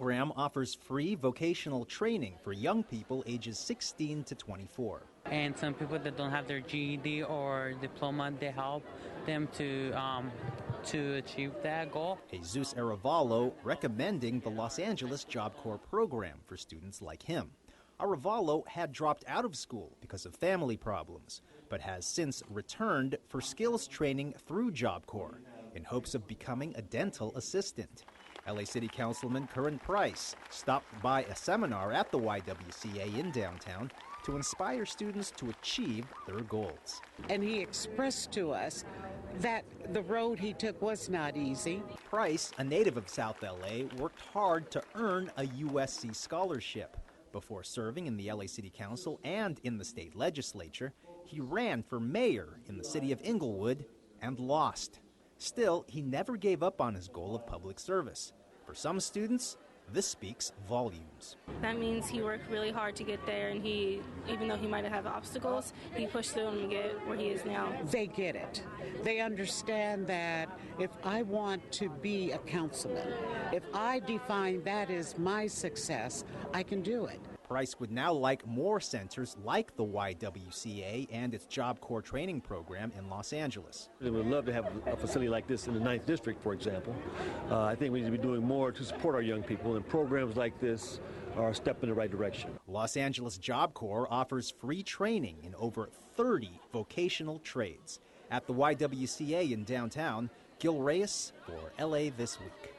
program offers free vocational training for young people ages 16 to 24. And some people that don't have their GED or diploma, they help them to achieve that goal. Jesus Arevalo recommending the Los Angeles Job Corps program for students like him. Arevalo had dropped out of school because of family problems, but has since returned for skills training through Job Corps in hopes of becoming a dental assistant. LA City Councilman Curran Price stopped by a seminar at the YWCA in downtown to inspire students to achieve their goals. And he expressed to us that the road he took was not easy. Price, a native of South LA, worked hard to earn a USC scholarship. Before serving in the LA City Council and in the state legislature, he ran for mayor in the city of Inglewood and lost. Still, he never gave up on his goal of public service. For some students, this speaks volumes. That means he worked really hard to get there, and even though he might have had obstacles, he pushed through them to get where he is now. They get it. They understand that if I want to be a councilman, if I define that as my success, I can do it. Price would now like more centers like the YWCA and its Job Corps training program in Los Angeles. We would love to have a facility like this in the 9th District, for example. I think we need to be doing more to support our young people, and programs like this are a step in the right direction. Los Angeles Job Corps offers free training in over 30 vocational trades. At the YWCA in downtown, Gil Reyes for LA This Week.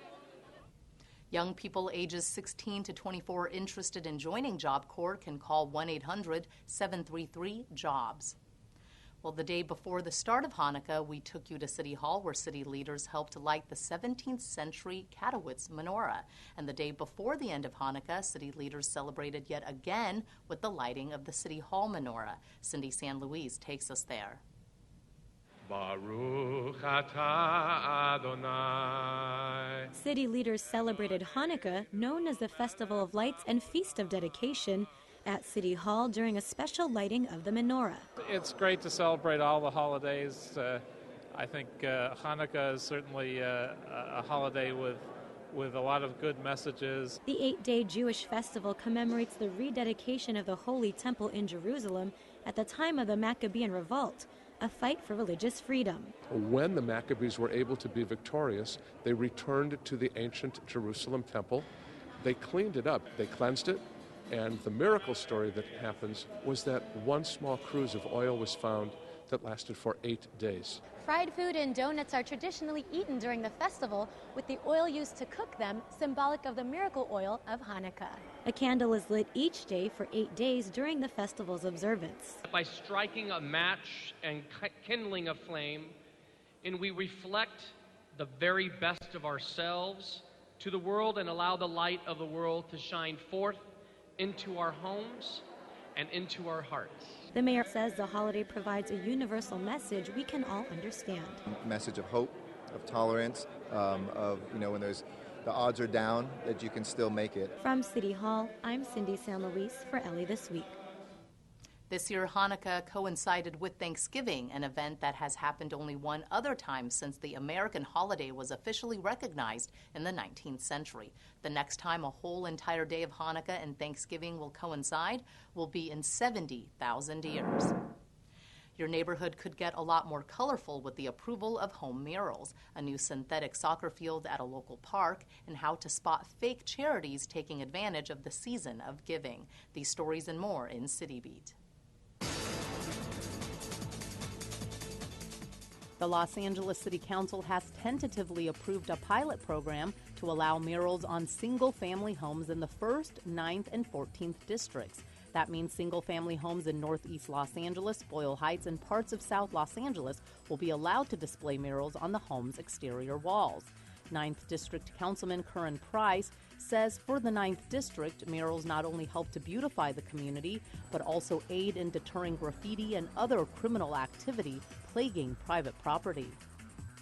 Young people ages 16 to 24 interested in joining Job Corps can call 1-800-733-JOBS. Well, the day before the start of Hanukkah, we took you to City Hall where city leaders helped light the 17th century Katowice menorah. And the day before the end of Hanukkah, city leaders celebrated yet again with the lighting of the City Hall menorah. Cindy San Luis takes us there. Baruch atah Adonai. City leaders celebrated Hanukkah, known as the Festival of Lights and Feast of Dedication, at City Hall during a special lighting of the menorah. It's great to celebrate all the holidays. I think Hanukkah is certainly a holiday with a lot of good messages. The 8-day Jewish festival commemorates the rededication of the Holy Temple in Jerusalem at the time of the Maccabean Revolt, a fight for religious freedom. When the Maccabees were able to be victorious, they returned to the ancient Jerusalem temple. They cleaned it up, they cleansed it, and the miracle story that happens was that one small cruse of oil was found that lasted for 8 days. Fried food and donuts are traditionally eaten during the festival, with the oil used to cook them symbolic of the miracle oil of Hanukkah. A candle is lit each day for 8 days during the festival's observance. By striking a match and kindling a flame, and we reflect the very best of ourselves to the world and allow the light of the world to shine forth into our homes and into our hearts. The mayor says the holiday provides a universal message we can all understand. A message of hope, of tolerance, when the odds are down, that you can still make it. From City Hall, I'm Cindy San Luis for LA This Week. This year, Hanukkah coincided with Thanksgiving, an event that has happened only one other time since the American holiday was officially recognized in the 19th century. The next time a whole entire day of Hanukkah and Thanksgiving will coincide will be in 70,000 years. Your neighborhood could get a lot more colorful with the approval of home murals, a new synthetic soccer field at a local park, and how to spot fake charities taking advantage of the season of giving. These stories and more in City Beat. The Los Angeles City Council has tentatively approved a pilot program to allow murals on single-family homes in the 1st, 9th, and 14th districts. That means single-family homes in Northeast Los Angeles, Boyle Heights, and parts of South Los Angeles will be allowed to display murals on the home's exterior walls. 9th District Councilman Curran Price says for the 9th District, murals not only help to beautify the community, but also aid in deterring graffiti and other criminal activity plaguing private property.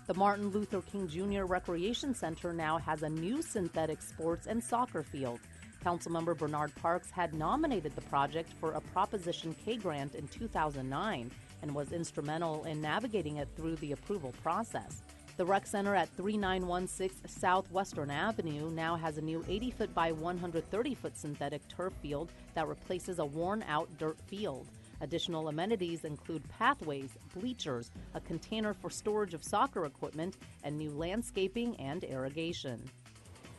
The Martin Luther King Jr. Recreation Center now has a new synthetic sports and soccer field. Councilmember Bernard Parks had nominated the project for a Proposition K grant in 2009 and was instrumental in navigating it through the approval process. The rec center at 3916 South Western Avenue now has a new 80-foot by 130-foot synthetic turf field that replaces a worn-out dirt field. Additional amenities include pathways, bleachers, a container for storage of soccer equipment, and new landscaping and irrigation.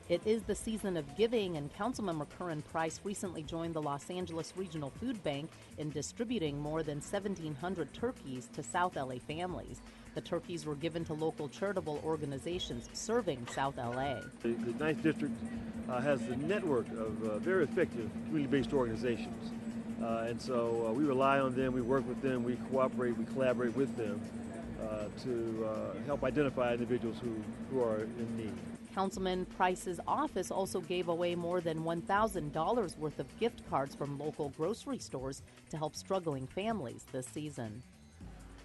It is the season of giving, and Councilmember Curran Price recently joined the Los Angeles Regional Food Bank in distributing more than 1,700 turkeys to South LA families. The turkeys were given to local charitable organizations serving South LA. The 9th District has a network of very effective community-based organizations. And so we rely on them, we work with them, we cooperate, we collaborate with them to help identify individuals who are in need. Councilman Price's office also gave away more than $1,000 worth of gift cards from local grocery stores to help struggling families this season.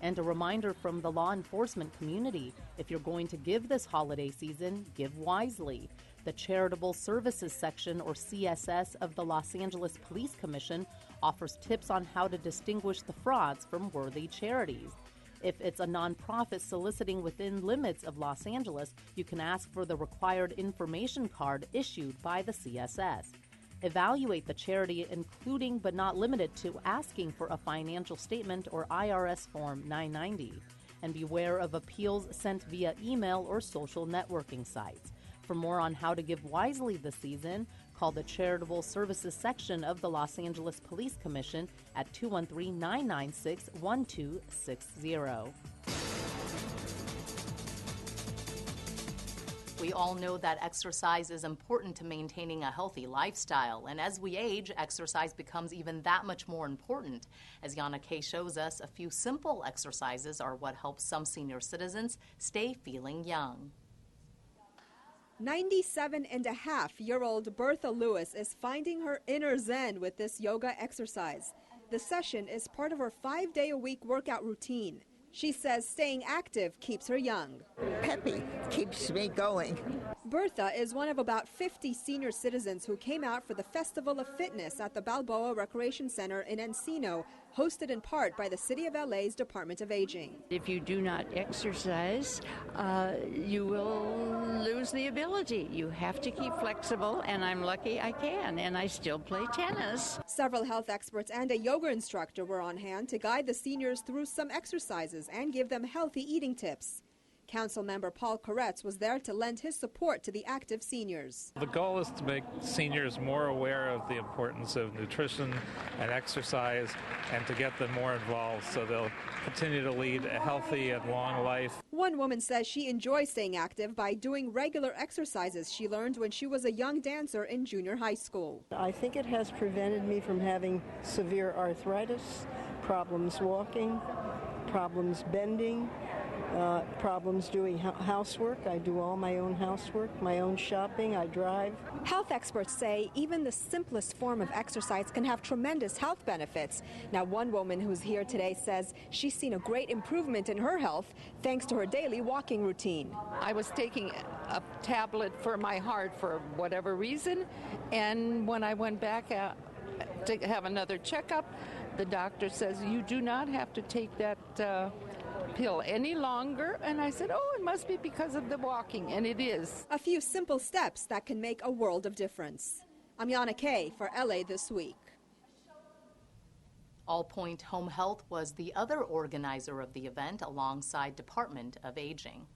And a reminder from the law enforcement community, if you're going to give this holiday season, give wisely. The Charitable Services Section, or CSS, of the Los Angeles Police Commission offers tips on how to distinguish the frauds from worthy charities. If it's a nonprofit soliciting within limits of Los Angeles, you can ask for the required information card issued by the CSS. Evaluate the charity, including but not limited to asking for a financial statement or IRS Form 990. And beware of appeals sent via email or social networking sites. For more on how to give wisely this season, call the Charitable Services Section of the Los Angeles Police Commission at 213-996-1260. We all know that exercise is important to maintaining a healthy lifestyle, and as we age, exercise becomes even that much more important. As Yana Kay shows us, a few simple exercises are what helps some senior citizens stay feeling young. 97-and-a-half-year-old Bertha Lewis is finding her inner zen with this yoga exercise. The session is part of her 5-day-a-week workout routine. She says staying active keeps her young. Peppy keeps me going. Bertha is one of about 50 senior citizens who came out for the Festival of Fitness at the Balboa Recreation Center in Encino, hosted in part by the City of LA's Department of Aging. If you do not exercise, you will lose the ability. You have to keep flexible, and I'm lucky I can, and I still play tennis. Several health experts and a yoga instructor were on hand to guide the seniors through some exercises and give them healthy eating tips. Councilmember Paul Koretz was there to lend his support to the active seniors. The goal is to make seniors more aware of the importance of nutrition and exercise and to get them more involved so they'll continue to lead a healthy and long life. One woman says she enjoys staying active by doing regular exercises she learned when she was a young dancer in junior high school. I think it has prevented me from having severe arthritis, problems walking, problems bending, problems doing housework. I do all my own housework, my own shopping, I drive. Health experts say even the simplest form of exercise can have tremendous health benefits. Now, one woman who's here today says she's seen a great improvement in her health thanks to her daily walking routine. I was taking a tablet for my heart for whatever reason, and when I went back to have another checkup, the doctor says you do not have to take that pill any longer, and I said, oh, it must be because of the walking, and it is. A few simple steps that can make a world of difference. I'm Yana Kay for LA This Week. All Point Home Health was the other organizer of the event alongside Department of Aging.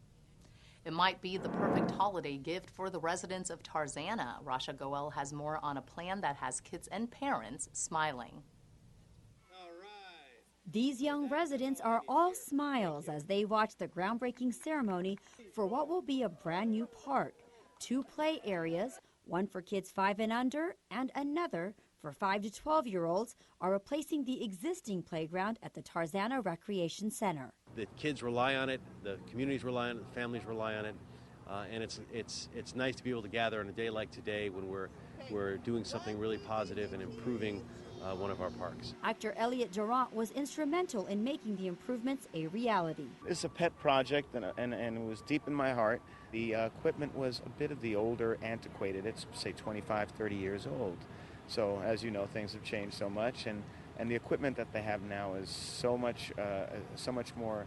It might be the perfect holiday gift for the residents of Tarzana. Rasha Goel has more on a plan that has kids and parents smiling. These young residents are all smiles as they watch the groundbreaking ceremony for what will be a brand new park. 2 play areas, one for kids 5 and under and another for 5 to 12-year-olds, are replacing the existing playground at the Tarzana Recreation Center. The kids rely on it, the communities rely on it, the families rely on it, and it's nice to be able to gather on a day like today when we're doing something really positive and improving one of our parks. Actor Elliot Durant was instrumental in making the improvements a reality. It's a pet project and it was deep in my heart. The equipment was a bit of the older, antiquated. It's, say, 25, 30 years old. So, as you know, things have changed so much, and the equipment that they have now is so much more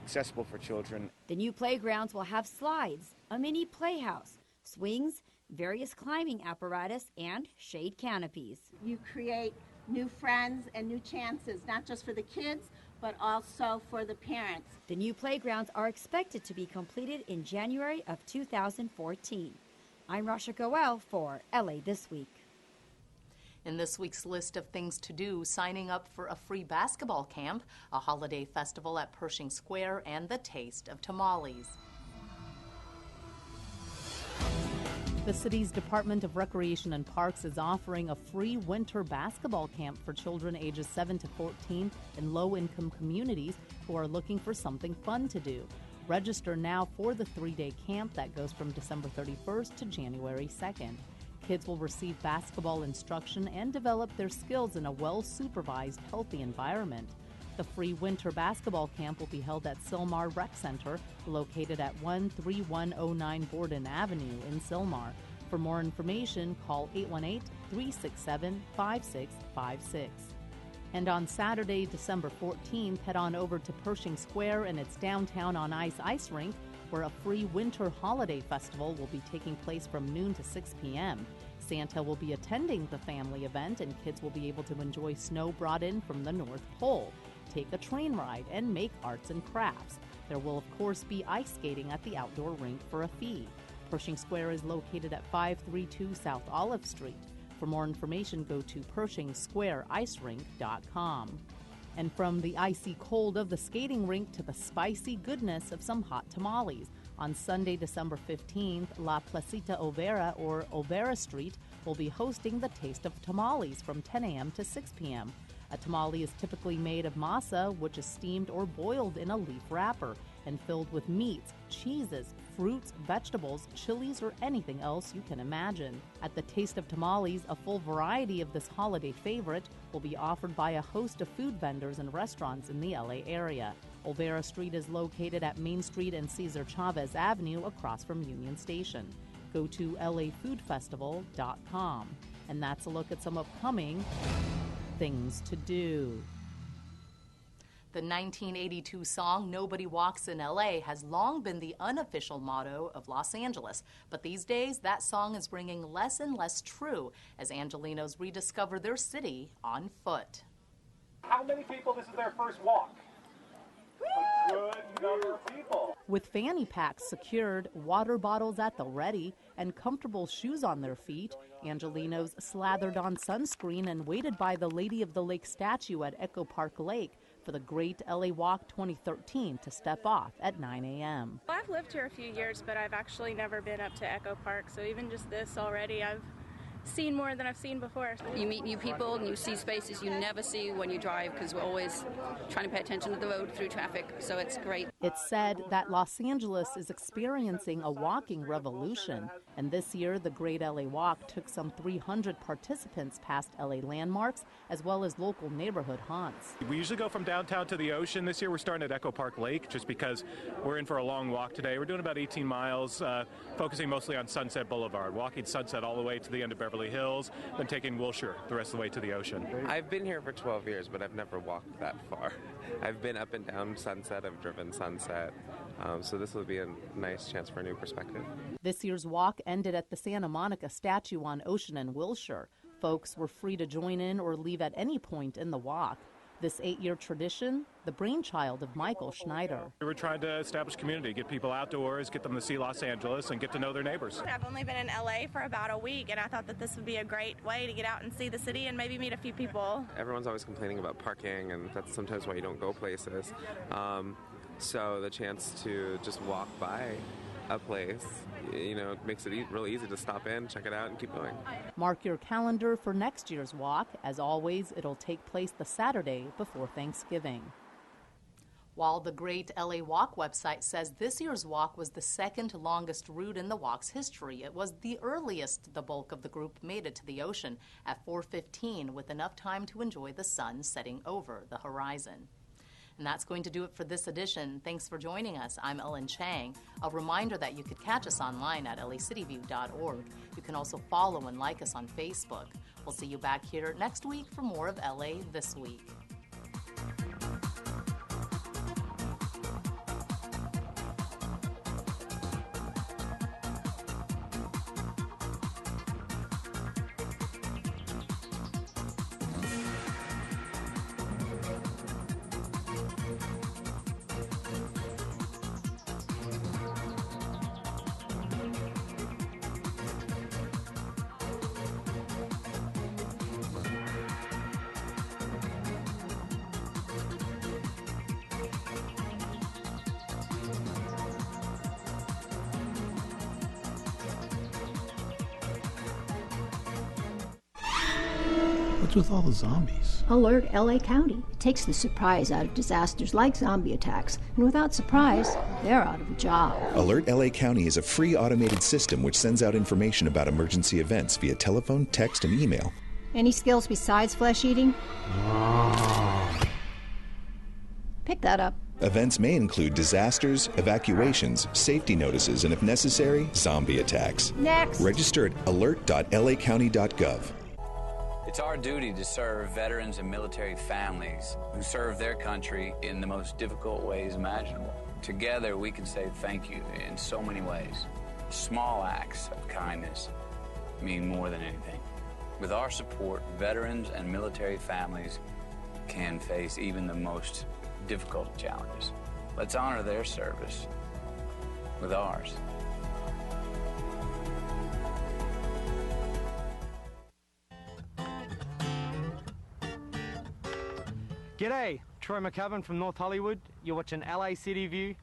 accessible for children. The new playgrounds will have slides, a mini playhouse, swings, various climbing apparatus, and shade canopies. You create new friends and new chances, not just for the kids, but also for the parents. The new playgrounds are expected to be completed in January of 2014. I'm Rasha Goel for LA This Week. In this week's list of things to do, signing up for a free basketball camp, a holiday festival at Pershing Square, and the taste of tamales. The city's Department of Recreation and Parks is offering a free winter basketball camp for children ages 7 to 14 in low-income communities who are looking for something fun to do. Register now for the 3-day camp that goes from December 31st to January 2nd. Kids will receive basketball instruction and develop their skills in a well-supervised, healthy environment. The free winter basketball camp will be held at Sylmar Rec Center, located at 13109 Borden Avenue in Sylmar. For more information, call 818-367-5656. And on Saturday, December 14th, head on over to Pershing Square and its Downtown on Ice ice rink, where a free winter holiday festival will be taking place from noon to 6 p.m. Santa will be attending the family event, and kids will be able to enjoy snow brought in from the North Pole, take a train ride, and make arts and crafts. There will, of course, be ice skating at the outdoor rink for a fee. Pershing Square is located at 532 South Olive Street. For more information, go to PershingSquareIceRink.com. And from the icy cold of the skating rink to the spicy goodness of some hot tamales. On Sunday, December 15th, La Placita Overa, or Overa Street, will be hosting the Taste of Tamales from 10 a.m. to 6 p.m. A tamale is typically made of masa, which is steamed or boiled in a leaf wrapper and filled with meats, cheeses, fruits, vegetables, chilies, or anything else you can imagine. At the Taste of Tamales, a full variety of this holiday favorite will be offered by a host of food vendors and restaurants in the LA area. Olvera Street is located at Main Street and Cesar Chavez Avenue across from Union Station. Go to lafoodfestival.com. And that's a look at some upcoming things to do. The 1982 song Nobody Walks in LA has long been the unofficial motto of Los Angeles, but these days that song is ringing less and less true as Angelinos rediscover their city on foot. How many people this is their first walk? A good number of people. With fanny packs secured, water bottles at the ready, and comfortable shoes on their feet, Angelinos slathered on sunscreen and waited by the Lady of the Lake statue at Echo Park Lake for the Great LA Walk 2013 to step off at 9 a.m. Well, I've lived here a few years, but I've actually never been up to Echo Park, so even just this already, I've seen more than I've seen before. You meet new people and you see spaces you never see when you drive because we're always trying to pay attention to the road through traffic, so it's great. It's said that Los Angeles is experiencing a walking revolution, and this year the Great LA Walk took some 300 participants past LA landmarks as well as local neighborhood haunts. We usually go from downtown to the ocean. This year we're starting at Echo Park Lake just because we're in for a long walk today. We're doing about 18 miles, focusing mostly on Sunset Boulevard, walking Sunset all the way to the end of Beverly Hills, then taking Wilshire the rest of the way to the ocean. I've been here for 12 years, but I've never walked that far. I've been up and down Sunset, I've driven Sunset, so this will be a nice chance for a new perspective. This year's walk ended at the Santa Monica statue on Ocean and Wilshire. Folks were free to join in or leave at any point in the walk. This 8-year tradition, the brainchild of Michael Schneider. We're trying to establish community, get people outdoors, get them to see Los Angeles, and get to know their neighbors. I've only been in LA for about a week, and I thought that this would be a great way to get out and see the city and maybe meet a few people. Everyone's always complaining about parking, and that's sometimes why you don't go places. So the chance to just walk by a place, makes it real easy to stop in, check it out, and keep going. Mark your calendar for next year's walk. As always, it'll take place the Saturday before Thanksgiving. While the Great LA Walk website says this year's walk was the second longest route in the walk's history, it was the earliest the bulk of the group made it to the ocean at 4:15 with enough time to enjoy the sun setting over the horizon. And that's going to do it for this edition. Thanks for joining us. I'm Ellen Chang. A reminder that you could catch us online at lacityview.org. You can also follow and like us on Facebook. We'll see you back here next week for more of LA This Week. What's with all the zombies? Alert LA County. It takes the surprise out of disasters like zombie attacks. And without surprise, they're out of a job. Alert LA County is a free automated system which sends out information about emergency events via telephone, text, and email. Any skills besides flesh eating? Pick that up. Events may include disasters, evacuations, safety notices, and if necessary, zombie attacks. Next. Register at alert.lacounty.gov. It's our duty to serve veterans and military families who serve their country in the most difficult ways imaginable. Together, we can say thank you in so many ways. Small acts of kindness mean more than anything. With our support, veterans and military families can face even the most difficult challenges. Let's honor their service with ours. G'day, Troy McCubbin from North Hollywood. You're watching LA City View,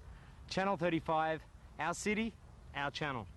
Channel 35, our city, our channel.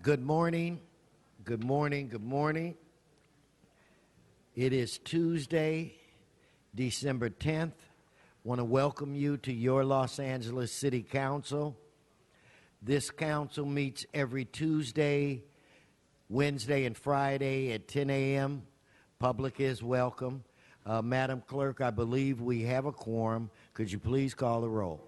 Good morning. Good morning. Good morning. It is Tuesday, December 10th. Want to welcome you to your Los Angeles City Council. This council meets every Tuesday, Wednesday, and Friday at 10 a.m. Public is welcome. Madam Clerk, I believe we have a quorum. Could you please call the roll?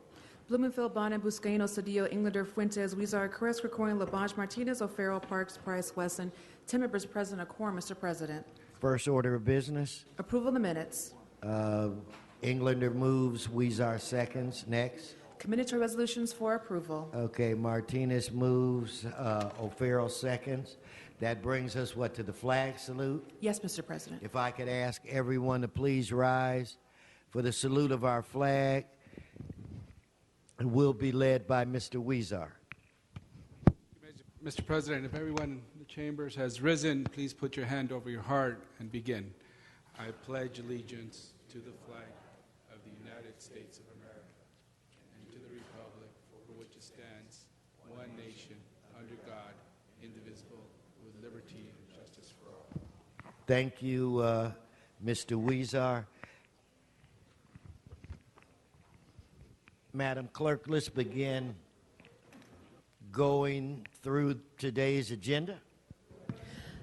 Blumenfield, Bonin, Buscaino, Cedillo, Englander, Fuentes, Huizar, Carrasco, Krikourian, Labange, Martinez, O'Farrell, Parks, Price, Wesson. 10 members present, a quorum, Mr. President. First order of business. Approval of the minutes. Englander moves, Huizar seconds. Next. Committee to resolutions for approval. Okay, Martinez moves, O'Farrell seconds. That brings us, to the flag salute? Yes, Mr. President. If I could ask everyone to please rise for the salute of our flag. It will be led by Mr. Huizar. Mr. President, if everyone in the chambers has risen, please put your hand over your heart and begin. I pledge allegiance to the flag of the United States of America and to the republic for which it stands, one nation, under God, indivisible, with liberty and justice for all. Thank you, Mr. Huizar. Madam Clerk, let's begin going through today's agenda.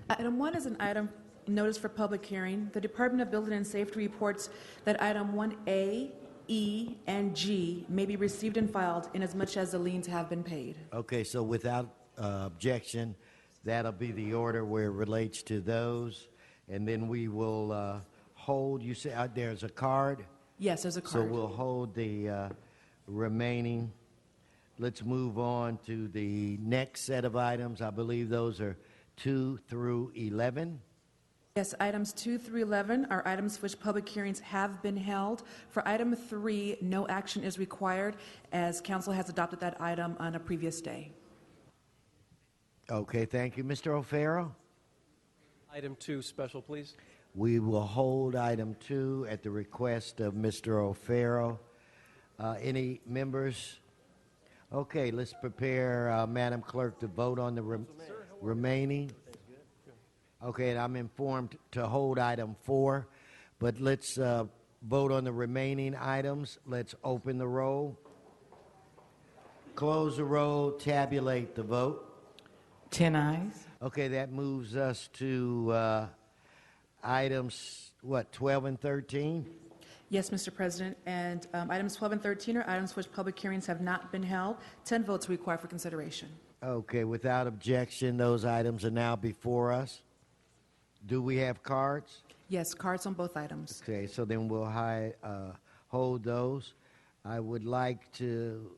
Item 1 is an item notice for public hearing. The Department of Building and Safety reports that item 1A, E, and G may be received and filed inasmuch as the liens have been paid. Okay, so without objection, that'll be the order where it relates to those. And then we will hold, you say there's a card? Yes, there's a card. So we'll hold the remaining. Let's move on to the next set of items. I believe those are 2 through 11. Yes, items 2 through 11 are items for which public hearings have been held. For item 3, no action is required as council has adopted that item on a previous day. Okay, thank you. Mr. O'Farrell? Item 2, special, please. We will hold item 2 at the request of Mr. O'Farrell. Any members? Okay, let's prepare, Madam Clerk, to vote on the remaining. Okay, and I'm informed to hold item 4, but let's vote on the remaining items. Let's open the roll, close the roll, tabulate the vote. 10 ayes. Okay, that moves us to items, 12 and 13? Yes, Mr. President, and items 12 and 13 are items for which public hearings have not been held. 10 votes required for consideration. Okay, without objection, those items are now before us. Do we have cards? Yes, cards on both items. Okay, so then we'll hold those. I would like to,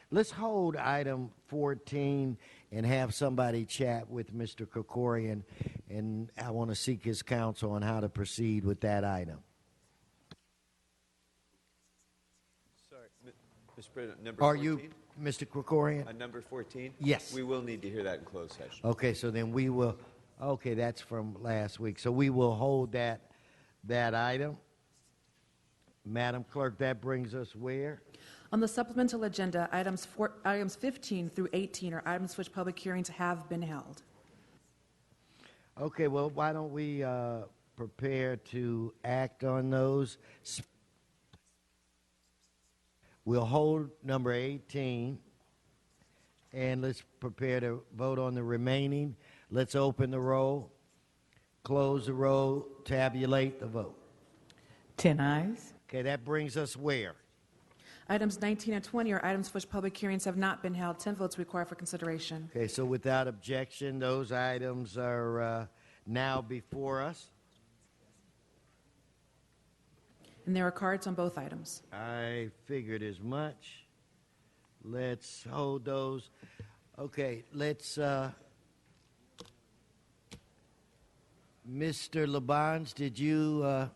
let's hold item 14 and have somebody chat with Mr. Krikourian, and I want to seek his counsel on how to proceed with that item. Mr. President, number 14? Are you Mr. Krikourian? Number 14? Yes. We will need to hear that in closed session. Okay, so then we will, okay, that's from last week. So we will hold that item. Madam Clerk, that brings us where? On the supplemental agenda, items 15 through 18 are items for which public hearings have been held. Okay, well, why don't we prepare to act on those? We'll hold number 18, and let's prepare to vote on the remaining. Let's open the roll, close the roll, tabulate the vote. 10 ayes. Okay, that brings us where? Items 19 and 20 are items for which public hearings have not been held. 10 votes required for consideration. Okay, so without objection, those items are now before us. And there are cards on both items. I figured as much. Let's hold those. Okay, let's, Mr. Labange, did you have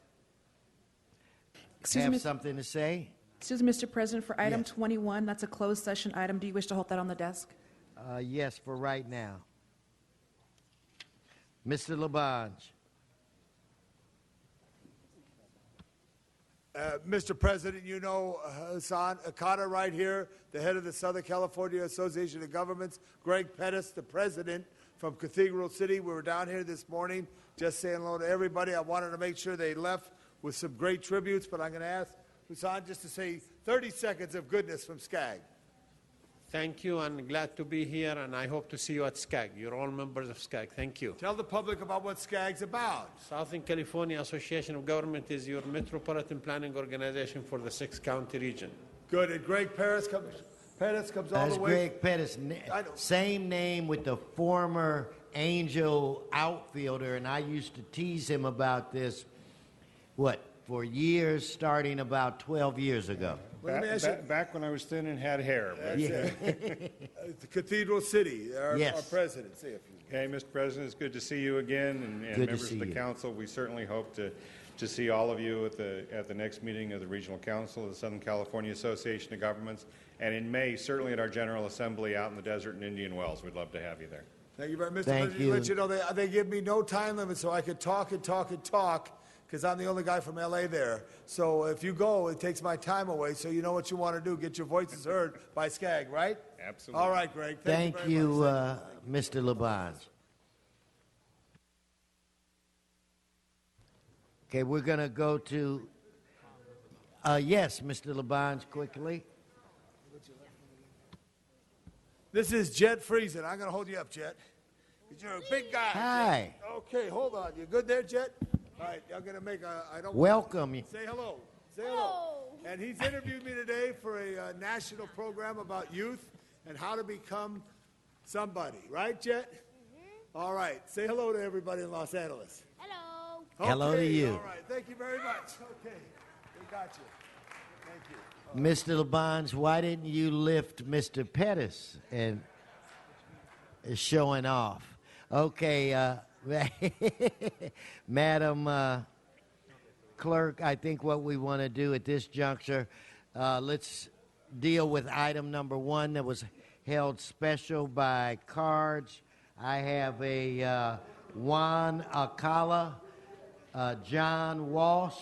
something to say? Excuse me, Mr. President, for item 21, that's a closed session item. Do you wish to hold that on the desk? Yes, for right now. Mr. Labange. Mr. President, you know Hassan Akata right here, the head of the Southern California Association of Governments, Greg Pettis, the president from Cathedral City. We were down here this morning just saying hello to everybody. I wanted to make sure they left with some great tributes, but I'm going to ask Hassan just to say 30 seconds of goodness from SCAG. Thank you, and glad to be here, and I hope to see you at SCAG. You're all members of SCAG. Thank you. Tell the public about what SCAG's about. Southern California Association of Government is your metropolitan planning organization for the 6-county region. Good, and Greg Pettis comes all That's the way. Greg Pettis, same name with the former Angel outfielder, and I used to tease him about this, for years, starting about 12 years ago. Back when I was thin and had hair. The Cathedral City, our president. Hey, Mr. President, it's good to see you again, and members of the council. We certainly hope to see all of you at the next meeting of the Regional Council of the Southern California Association of Governments, and in May, certainly at our General Assembly out in the desert in Indian Wells. We'd love to have you there. Thank you very much, Mr. Thank President. you. Let you know they give me no time limit, so I could talk and talk and talk, because I'm the only guy from L.A. there. So if you go, it takes my time away, so you know what you want to do, get your voices heard by SCAG, right? Absolutely. All right, Greg. Thank Thank you, very much. Mr. Labange. Okay, we're going to go to, yes, Mr. Labange, quickly. This is Jet Friesen. I'm going to hold you up, Jet, because you're a big guy. Hi. Jet. Okay, hold on. You good there, Jet? All right, I'm going to make a, I don't Welcome. Say hello. Say hello. And he's interviewed me today for a national program about youth and how to become somebody. Right, Jet? All right. Say hello to everybody in Los Angeles. Hello. Hello to you. All right. Thank you very much. Okay. We got you. Thank you. Mr. Labange, why didn't you lift Mr. Pettis and showing off? Okay, Madam Clerk, I think what we want to do at this juncture, let's deal with item number 1 that was held special by cards. I have a Juan Alcala, John Walsh,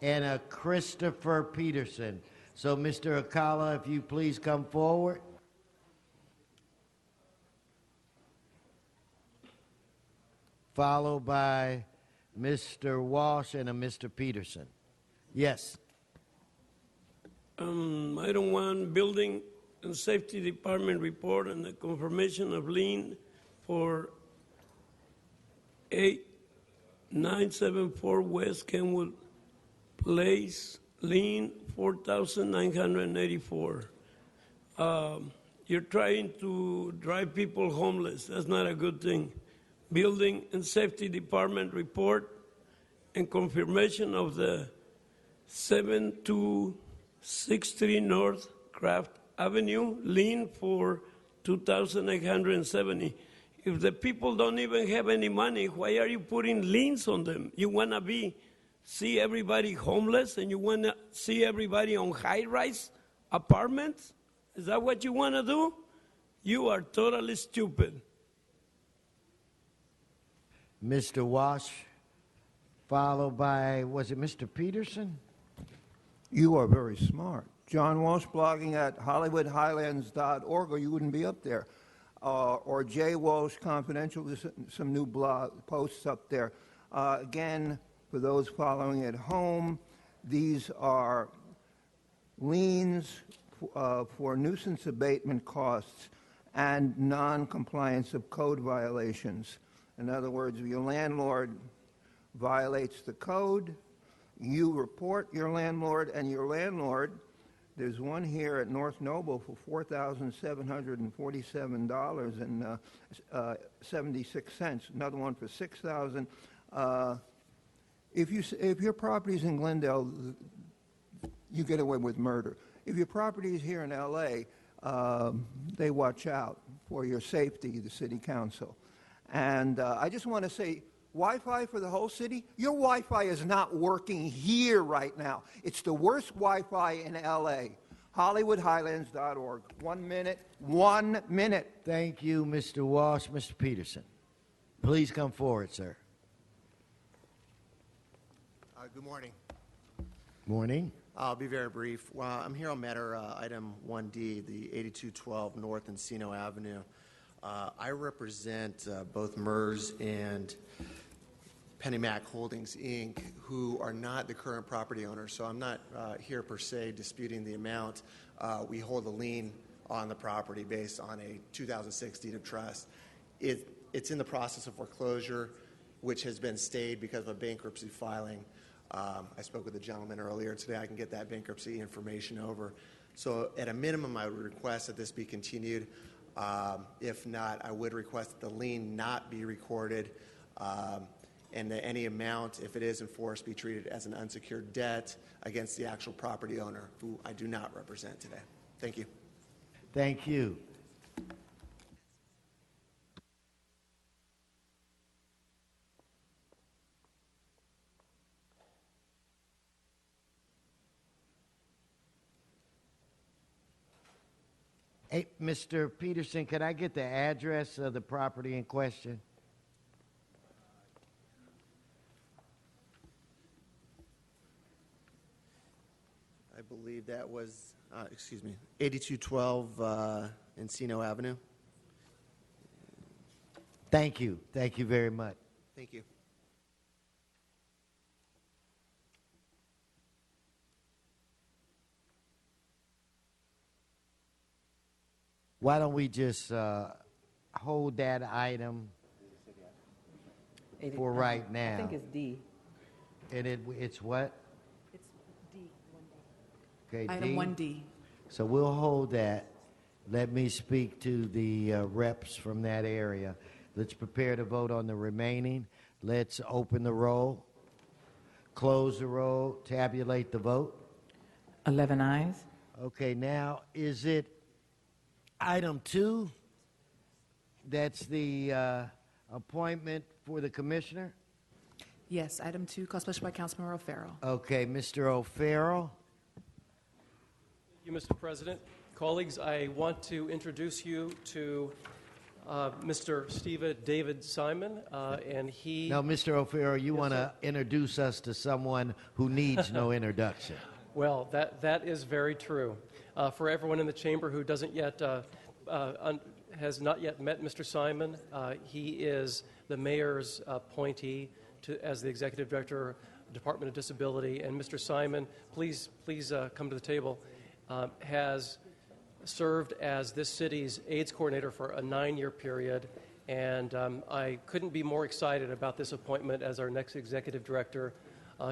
and a Christopher Peterson. So, Mr. Alcala, if you please come forward. Followed by Mr. Walsh and a Mr. Peterson. Yes. Item 1, Building and Safety Department report and the confirmation of lien for 8974 West Kenwood Place, lien 4,984. You're trying to drive people homeless. That's not a good thing. Building and Safety Department report and confirmation of the 7263 North Craft Avenue, lien for 2,870. If the people don't even have any money, why are you putting liens on them? You want to see everybody homeless and you want to see everybody on high-rise apartments? Is that what you want to do? You are totally stupid. Mr. Walsh, followed by, was it Mr. Peterson? You are very smart. John Walsh blogging at HollywoodHighlands.org, or you wouldn't be up there. Or J. Walsh Confidential, there's some new blog posts up there. Again, for those following at home, these are liens for nuisance abatement costs and non-compliance of code violations. In other words, if your landlord violates the code, you report your landlord, and your landlord, there's one here at North Noble for $4,747.76. Another one for $6,000. If your property's in Glendale, you get away with murder. If your property is here in L.A., they watch out for your safety, the city council. And I just want to say, Wi-Fi for the whole city? Your Wi-Fi is not working here right now. It's the worst Wi-Fi in L.A. HollywoodHighlands.org. 1 minute. 1 minute. Thank you, Mr. Walsh. Mr. Peterson, please come forward, sir. Good morning. Morning. I'll be very brief. Well, I'm here on matter item 1D, the 8212 North Encino Avenue. I represent both MERS and PennyMac Holdings, Inc., who are not the current property owners, so I'm not here per se disputing the amount. We hold a lien on the property based on a 2006 deed of trust. It's in the process of foreclosure, which has been stayed because of a bankruptcy filing. I spoke with a gentleman earlier today. I can get that bankruptcy information over. So at a minimum, I would request that this be continued. If not, I would request that the lien not be recorded and that any amount, if it is enforced, be treated as an unsecured debt against the actual property owner, who I do not represent today. Thank you. Thank you. Hey, Mr. Peterson, could I get the address of the property in question? I believe that was, 8212 Encino Avenue. Thank you. Thank you very much. Thank you. Why don't we just hold that item for right now? I think it's D. And it's what? It's D, 1D. Okay, Item D? 1D. So we'll hold that. Let me speak to the reps from that area. Let's prepare to vote on the remaining. Let's open the roll, close the roll, tabulate the vote. 11 ayes. Okay, now is it item 2? That's the appointment for the commissioner? Yes, item 2, called special by Councilmember O'Farrell. Okay, Mr. O'Farrell. Thank you, Mr. President. Colleagues, I want to introduce you to Mr. Steve David Simon, and he... Now, Mr. O'Farrell, you want to introduce us to someone who needs no introduction. Well, that is very true. For everyone in the chamber who doesn't yet has not yet met Mr. Simon, he is the mayor's appointee as the executive director, Department of Disability. And Mr. Simon, please come to the table. Has served as this city's AIDS coordinator for a 9-year period, and I couldn't be more excited about this appointment as our next executive director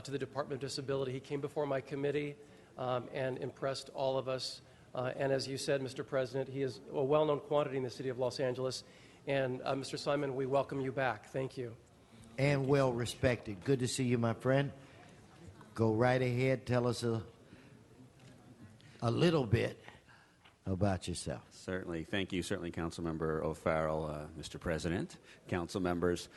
to the Department of Disability. He came before my committee and impressed all of us. And as you said, Mr. President, he is a well-known quantity in the city of Los Angeles. And Mr. Simon, we welcome you back. Thank you. And well respected. Good to see you, my friend. Go right ahead. Tell us a little bit about yourself. Certainly. Thank you. Certainly, Councilmember O'Farrell, Mr. President, council members.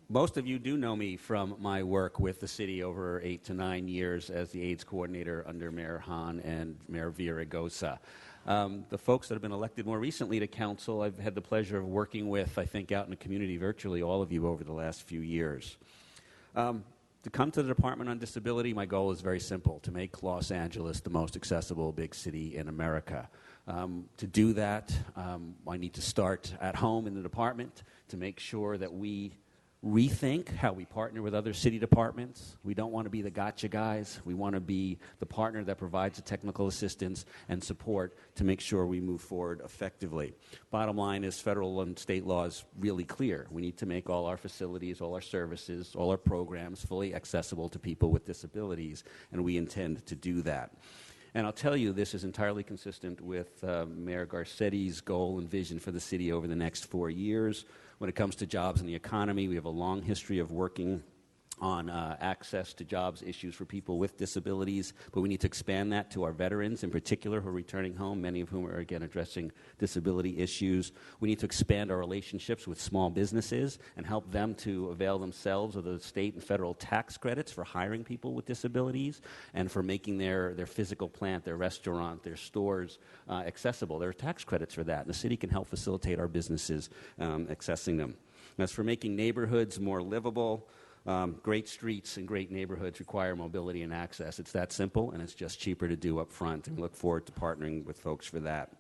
Most of you do know me from my work with the city over 8 to 9 years as the AIDS coordinator under Mayor Hahn and Mayor Villaraigosa. The folks that have been elected more recently to council, I've had the pleasure of working with, I think, out in the community, virtually all of you over the last few years. To come to the Department on Disability, my goal is very simple, to make Los Angeles the most accessible big city in America. To do that, I need to start at home in the department to make sure that we rethink how we partner with other city departments. We don't want to be the gotcha guys. We want to be the partner that provides the technical assistance and support to make sure we move forward effectively. Bottom line is federal and state law is really clear. We need to make all our facilities, all our services, all our programs fully accessible to people with disabilities, and we intend to do that. And I'll tell you, this is entirely consistent with Mayor Garcetti's goal and vision for the city over the next 4 years. When it comes to jobs and the economy, we have a long history of working on access to jobs issues for people with disabilities, but we need to expand that to our veterans in particular who are returning home, many of whom are, again, addressing disability issues. We need to expand our relationships with small businesses and help them to avail themselves of the state and federal tax credits for hiring people with disabilities and for making their physical plant, their restaurant, their stores accessible. There are tax credits for that, and the city can help facilitate our businesses accessing them. As for making neighborhoods more livable, Great streets and great neighborhoods require mobility and access. It's that simple, and it's just cheaper to do up front, and we look forward to partnering with folks for that.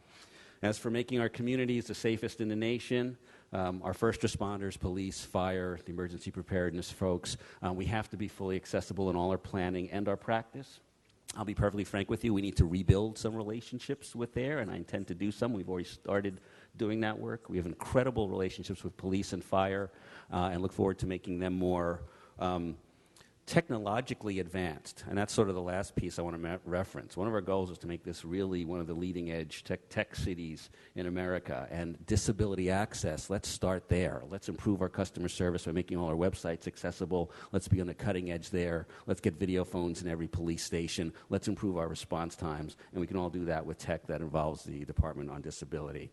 As for making our communities the safest in the nation, our first responders, police, fire, the emergency preparedness folks, we have to be fully accessible in all our planning and our practice. I'll be perfectly frank with you, we need to rebuild some relationships with there, and I intend to do some. We've already started doing that work. We have incredible relationships with police and fire, and look forward to making them more technologically advanced. And that's sort of the last piece I want to reference. One of our goals is to make this really one of the leading edge tech cities in America. And disability access, let's start there. Let's improve our customer service by making all our websites accessible. Let's be on the cutting edge there. Let's get video phones in every police station. Let's improve our response times. And we can all do that with tech that involves the Department on Disability.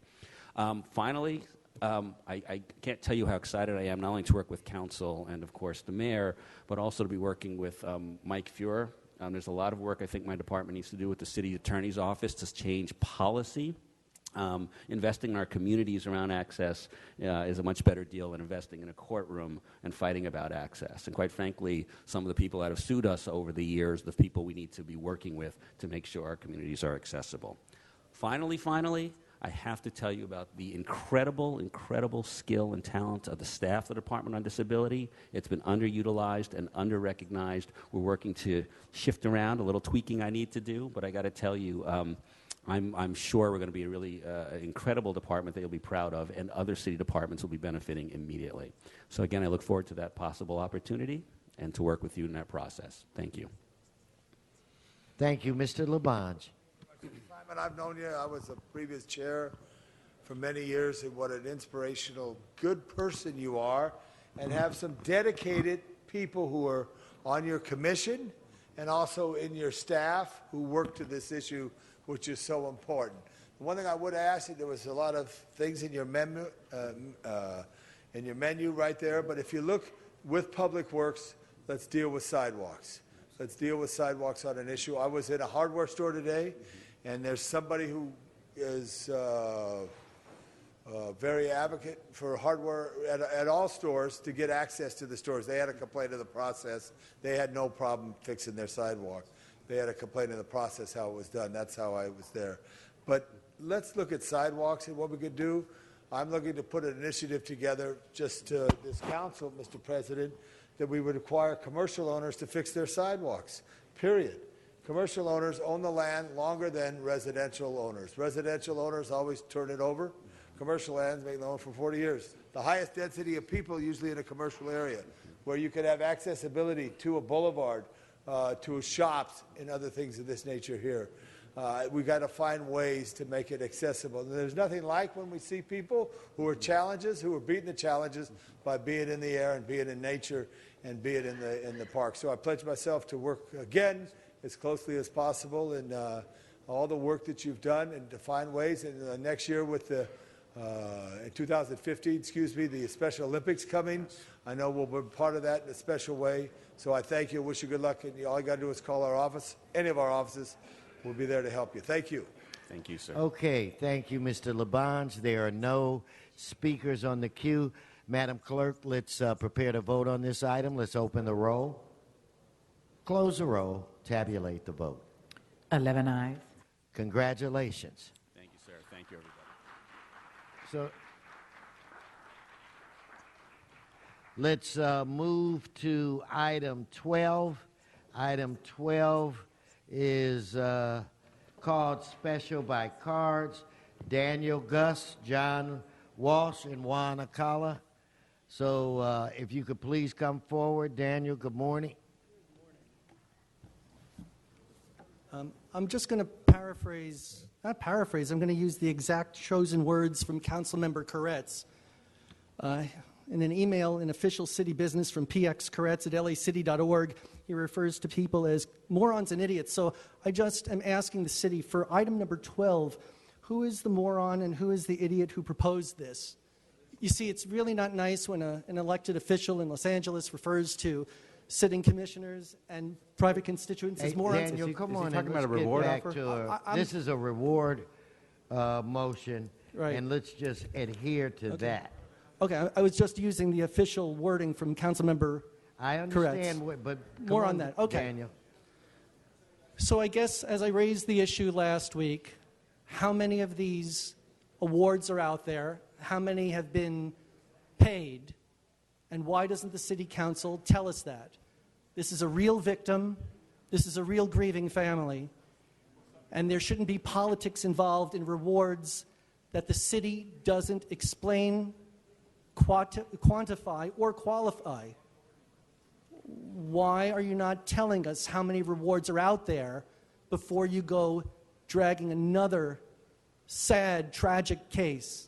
Finally, I can't tell you how excited I am not only to work with council and, of course, the mayor, but also to be working with Mike Fuhrer. There's a lot of work I think my department needs to do with the city attorney's office to change policy. Investing in our communities around access is a much better deal than investing in a courtroom and fighting about access. And quite frankly, some of the people that have sued us over the years, the people we need to be working with to make sure our communities are accessible. Finally, I have to tell you about the incredible skill and talent of the staff of the Department on Disability. It's been underutilized and underrecognized. We're working to shift around, a little tweaking I need to do, but I got to tell you, I'm sure we're going to be a really incredible department that you'll be proud of, and other city departments will be benefiting immediately. So again, I look forward to that possible opportunity and to work with you in that process. Thank you. Thank you, Mr. Labange. Simon, I've known you. I was a previous chair for many years, and what an inspirational, good person you are, and have some dedicated people who are on your commission and also in your staff who work to this issue, which is so important. One thing I would ask you, there was a lot of things in your menu right there, but if you look with Public Works, let's deal with sidewalks. Let's deal with sidewalks on an issue. I was in a hardware store today, and there's somebody who is very advocate for hardware at all stores to get access to the stores. They had a complaint of the process. They had no problem fixing their sidewalk. They had a complaint of the process, how it was done. That's how I was there. But let's look at sidewalks and what we could do. I'm looking to put an initiative together just to this council, Mr. President, that we would require commercial owners to fix their sidewalks, period. Commercial owners own the land longer than residential owners. Residential owners always turn it over. Commercial lands make loan for 40 years. The highest density of people usually in a commercial area where you could have accessibility to a boulevard, to shops and other things of this nature here. We've got to find ways to make it accessible. And there's nothing like when we see people who are beating the challenges by being in the air and being in nature and being in the park. So I pledge myself to work again as closely as possible in all the work that you've done and to find ways. And next year with the in 2015, the Special Olympics coming, I know we'll be part of that in a special way. So I thank you, wish you good luck, and all you got to do is call our office, any of our offices. We'll be there to help you. Thank you. Thank you, sir. Okay, thank you, Mr. Labange. There are no speakers on the queue. Madam Clerk, let's prepare to vote on this item. Let's open the roll, close the roll, tabulate the vote. 11 ayes. Congratulations. Thank you, sir. Thank you, everybody. So let's move to item 12. Item 12 is called Special by Cards. Daniel Gus, John Walsh, and Juan Acala. So if you could please come forward. Daniel, good morning. I'm just going to not paraphrase, I'm going to use the exact chosen words from Councilmember Koretz. In an email in official city business from PX Koretz at lacity.org, he refers to people as morons and idiots. So I just am asking the city for item number 12, who is the moron and who is the idiot who proposed this? You see, it's really not nice when an elected official in Los Angeles refers to sitting commissioners and private constituents as morons. Daniel, come on, and let's get back to this is a reward motion, right, and let's just adhere to that. Okay, I was just using the official wording from Councilmember I understand, but more on that. Okay. Daniel. So I guess as I raised the issue last week, how many of these awards are out there? How many have been paid? And why doesn't the city council tell us that? This is a real victim. This is a real grieving family. And there shouldn't be politics involved in rewards that the city doesn't explain, quantify, or qualify. Why are you not telling us how many rewards are out there before you go dragging another sad, tragic case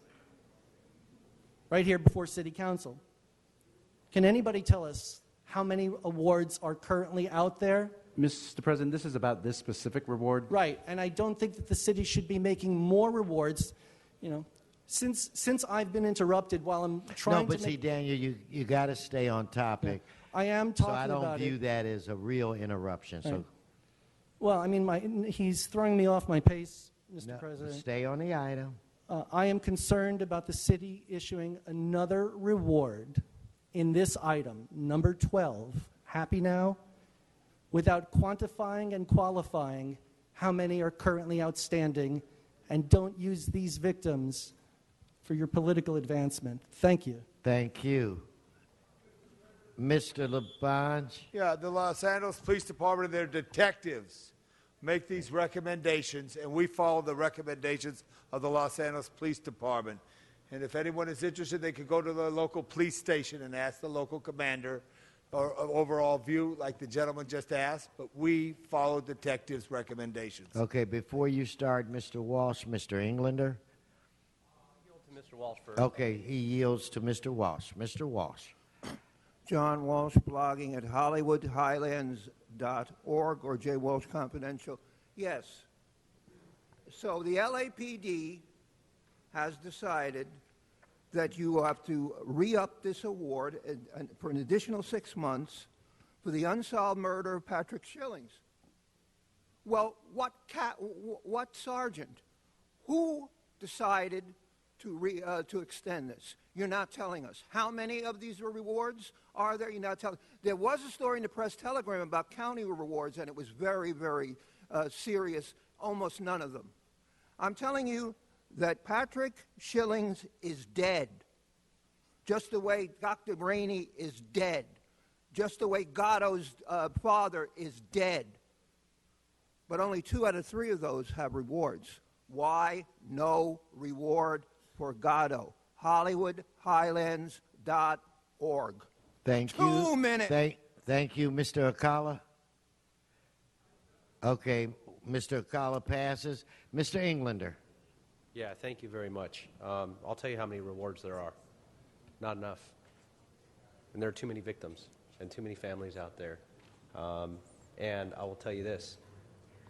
right here before City Council? Can anybody tell us how many awards are currently out there? Mr. President, this is about this specific reward. Right, and I don't think that the city should be making more rewards. You know, since I've been interrupted while I'm trying to No, but see, Daniel, you got to stay on topic. I am talking about it. So I don't view it. that as a real interruption. Right. So, well, I mean, he's throwing me off my pace, Mr. President. Stay on the item. I am concerned about the city issuing another reward in this item, number 12. Happy now? Without quantifying and qualifying how many are currently outstanding, and don't use these victims for your political advancement. Thank you. Thank you. Mr. Labange. Yeah, the Los Angeles Police Department and their detectives make these recommendations, and we follow the recommendations of the Los Angeles Police Department. And if anyone is interested, they could go to the local police station and ask the local commander or overall view, like the gentleman just asked, but we follow detectives' recommendations. Okay, before you start, Mr. Walsh, Mr. Englander. I'll yield to Mr. Walsh first. Okay, he yields to Mr. Walsh. Mr. Walsh. John Walsh, blogging at HollywoodHighlands.org or J. Walsh Confidential. Yes. So the LAPD has decided that you have to re-up this award for an additional 6 months for the unsolved murder of Patrick Schillings. Well, what sergeant? Who decided to extend this? You're not telling us. How many of these rewards are there? You're not telling. There was a story in the Press Telegram about county rewards, and it was very, very serious. Almost none of them. I'm telling you that Patrick Schillings is dead, just the way Dr. Rainey is dead, just the way Gatto's father is dead. But only 2 out of 3 of those have rewards. Why no reward for Gatto? HollywoodHighlands.org. Thank you. 2 minutes. Thank you, Mr. Akala. Okay, Mr. Akala passes. Mr. Englander. Yeah, thank you very much. I'll tell you how many rewards there are. Not enough. And there are too many victims and too many families out there. And I will tell you this,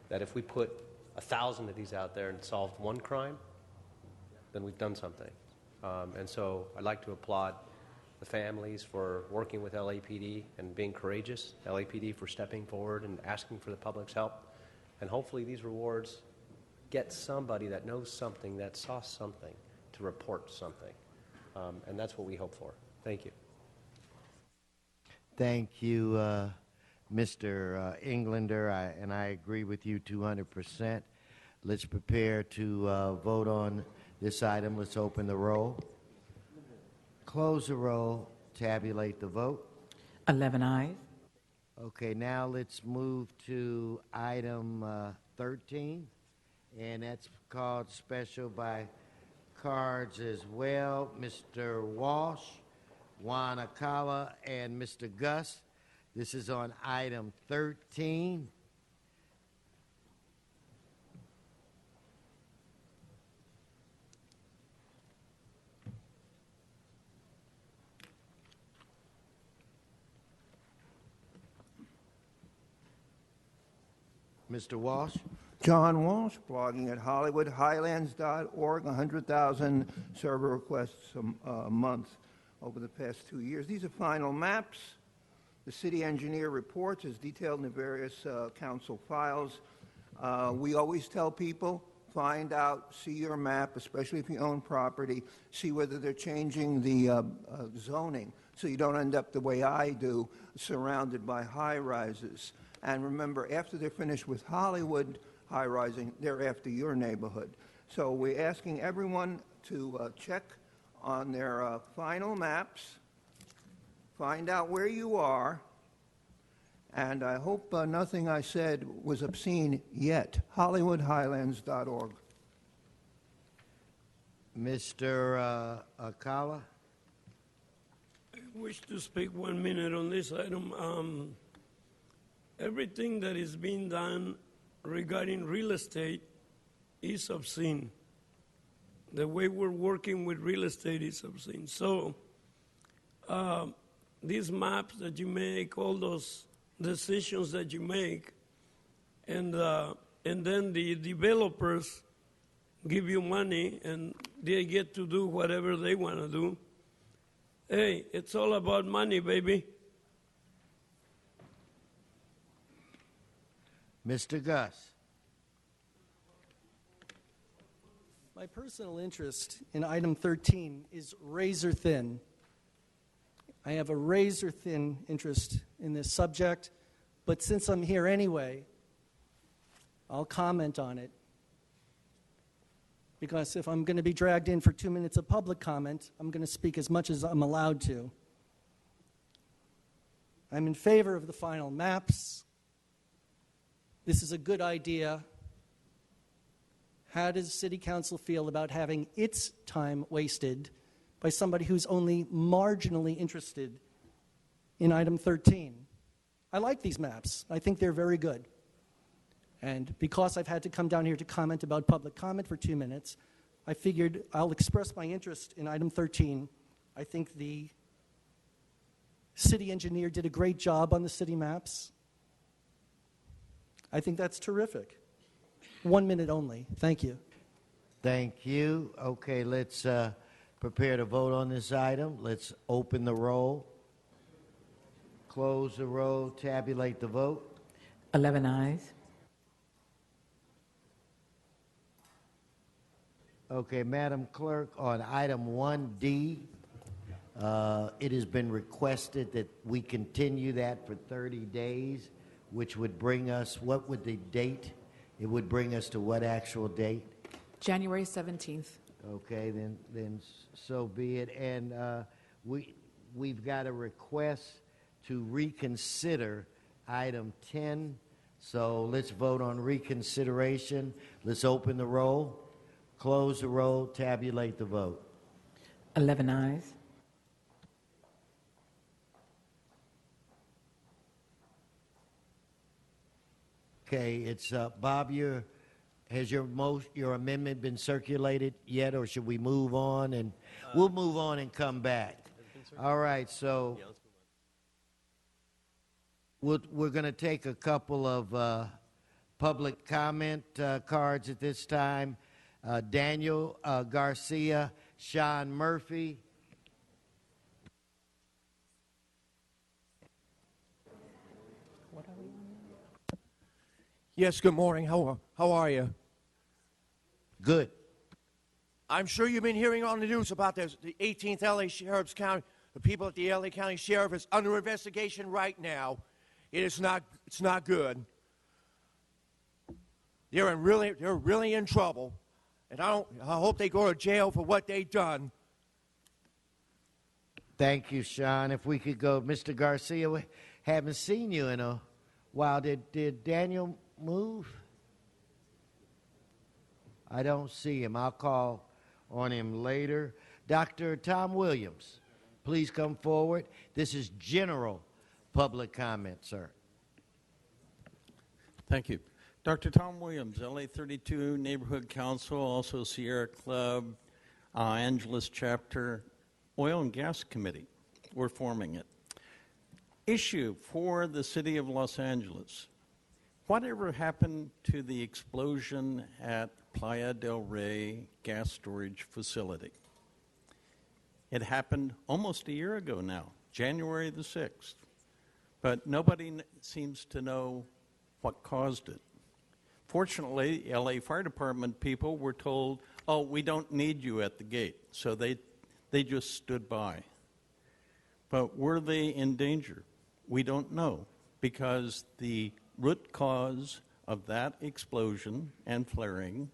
that if we put 1,000 of these out there and solved one crime, then we've done something. And so I'd like to applaud the families for working with LAPD and being courageous, LAPD for stepping forward and asking for the public's help. And hopefully these rewards get somebody that knows something, that saw something, to report something. And that's what we hope for. Thank you. Thank you, Mr. Englander, and I agree with you 200%. Let's prepare to vote on this item. Let's open the roll. Close the roll. Tabulate the vote. 11 ayes. Okay, now let's move to item 13, and that's called special by cards as well. Mr. Walsh, Juan Akala, and Mr. Gus. This is on item 13. Mr. Walsh. John Walsh, blogging at HollywoodHighlands.org, 100,000 server requests a month over the past 2 years. These are final maps. The city engineer reports as detailed in the various council files. We always tell people, find out, see your map, especially if you own property, see whether they're changing the zoning so you don't end up the way I do, surrounded by high-rises. And remember, after they're finished with Hollywood high-rising, they're after your neighborhood. So we're asking everyone to check on their final maps, find out where you are, and I hope nothing I said was obscene yet. HollywoodHighlands.org. Mr. Akala? I wish to speak 1 minute on this item. Everything that is being done regarding real estate is obscene. The way we're working with real estate is obscene. So these maps that you make, all those decisions that you make, and then the developers give you money and they get to do whatever they want to do. Hey, it's all about money, baby. Mr. Gus. My personal interest in item 13 is razor thin. I have a razor thin interest in this subject, but since I'm here anyway, I'll comment on it. Because if I'm going to be dragged in for 2 minutes of public comment, I'm going to speak as much as I'm allowed to. I'm in favor of the final maps. This is a good idea. How does City Council feel about having its time wasted by somebody who's only marginally interested in item 13? I like these maps. I think they're very good. And because I've had to come down here to comment about public comment for 2 minutes, I figured I'll express my interest in item 13. I think the city engineer did a great job on the city maps. I think that's terrific. 1 minute only. Thank you. Thank you. Okay, let's prepare to vote on this item. Let's open the roll, close the roll, tabulate the vote. 11 ayes. Okay, Madam Clerk, on item 1D, it has been requested that we continue that for 30 days, which would bring us, what would the date? It would bring us to what actual date? January 17th. Okay, then so be it. And we've got a request to reconsider item 10. So let's vote on reconsideration. Let's open the roll, close the roll, tabulate the vote. 11 ayes. Okay, it's Bob. Has your amendment been circulated yet, or should we move on? And we'll move on and come back. All right. So we're going to take a couple of public comment cards at this time. Daniel Garcia, Sean Murphy. Yes, good morning. How are you? Good. I'm sure you've been hearing on the news about this. The 18th LA Sheriff's County, the people at the LA County Sheriff is under investigation right now. It's not good. They're really in trouble, and I hope they go to jail for what they've done. Thank you, Sean. If we could go, Mr. Garcia, we haven't seen you in a while. Did Daniel move? I don't see him. I'll call on him later. Dr. Tom Williams, please come forward. This is general public comment, sir. Thank you. Dr. Tom Williams, LA 32 Neighborhood Council, also Sierra Club, Angeles Chapter, Oil and Gas Committee. We're forming it. Issue for the City of Los Angeles. Whatever happened to the explosion at Playa del Rey gas storage facility? It happened almost a year ago now, January the 6th. But nobody seems to know what caused it. Fortunately, the LA Fire Department people were told, oh, we don't need you at the gate. So they just stood by. But were they in danger? We don't know, because the root cause of that explosion and flaring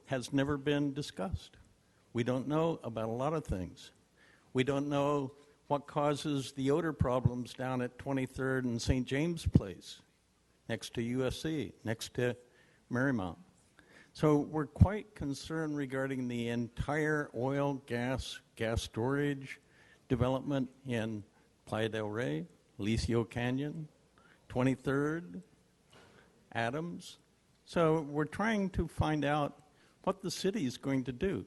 has never been discussed. We don't know about a lot of things. We don't know what causes the odor problems down at 23rd and St. James Place, next to USC, next to Marymount. So we're quite concerned regarding the entire oil, gas storage development in Playa del Rey, Alicio Canyon, 23rd, Adams. So we're trying to find out what the city is going to do.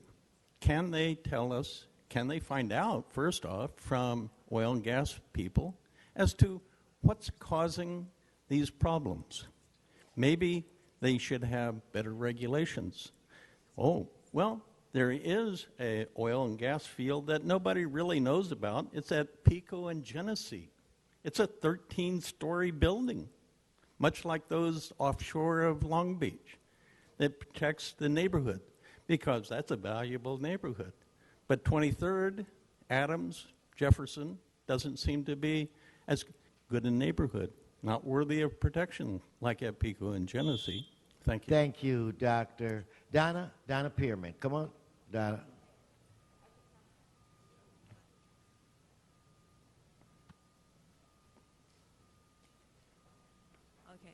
Can they tell us, can they find out, first off, from oil and gas people as to what's causing these problems? Maybe they should have better regulations. Oh, well, there is an oil and gas field that nobody really knows about. It's at Pico and Genesee. It's a 13-story building, much like those offshore of Long Beach. It protects the neighborhood because that's a valuable neighborhood. But 23rd, Adams, Jefferson doesn't seem to be as good a neighborhood, not worthy of protection like at Pico and Genesee. Thank you. Thank you, Dr. Donna Pearman. Come on, Donna. Okay.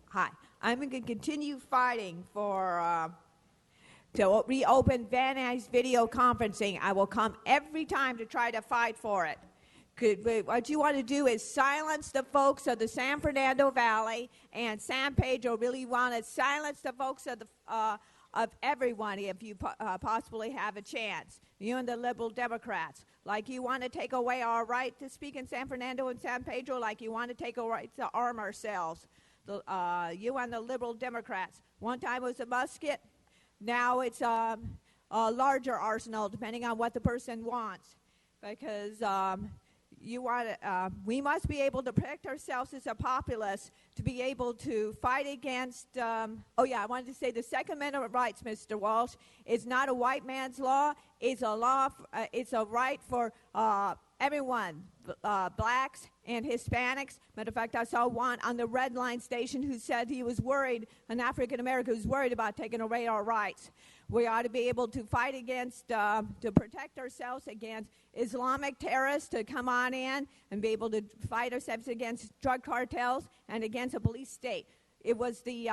Hi. I'm going to continue fighting for to reopen Van Nuys video conferencing. I will come every time to try to fight for it. What you want to do is silence the folks of the San Fernando Valley and San Pedro. Really want to silence the folks of everyone if you possibly have a chance. You and the liberal Democrats. Like you want to take away our right to speak in San Fernando and San Pedro, like you want to take a right to arm ourselves. You and the liberal Democrats. One time it was a musket. Now it's a larger arsenal, depending on what the person wants. Because we must be able to protect ourselves as a populace to be able to fight against. I wanted to say the Second Amendment of rights, Mr. Walsh, is not a white man's law. It's a law. It's a right for everyone, blacks and Hispanics. Matter of fact, I saw one on the Red Line station who said he was worried, an African American who's worried about taking away our rights. We ought to be able to fight against, to protect ourselves against Islamic terrorists to come on in and be able to fight ourselves against drug cartels and against a police state. It was the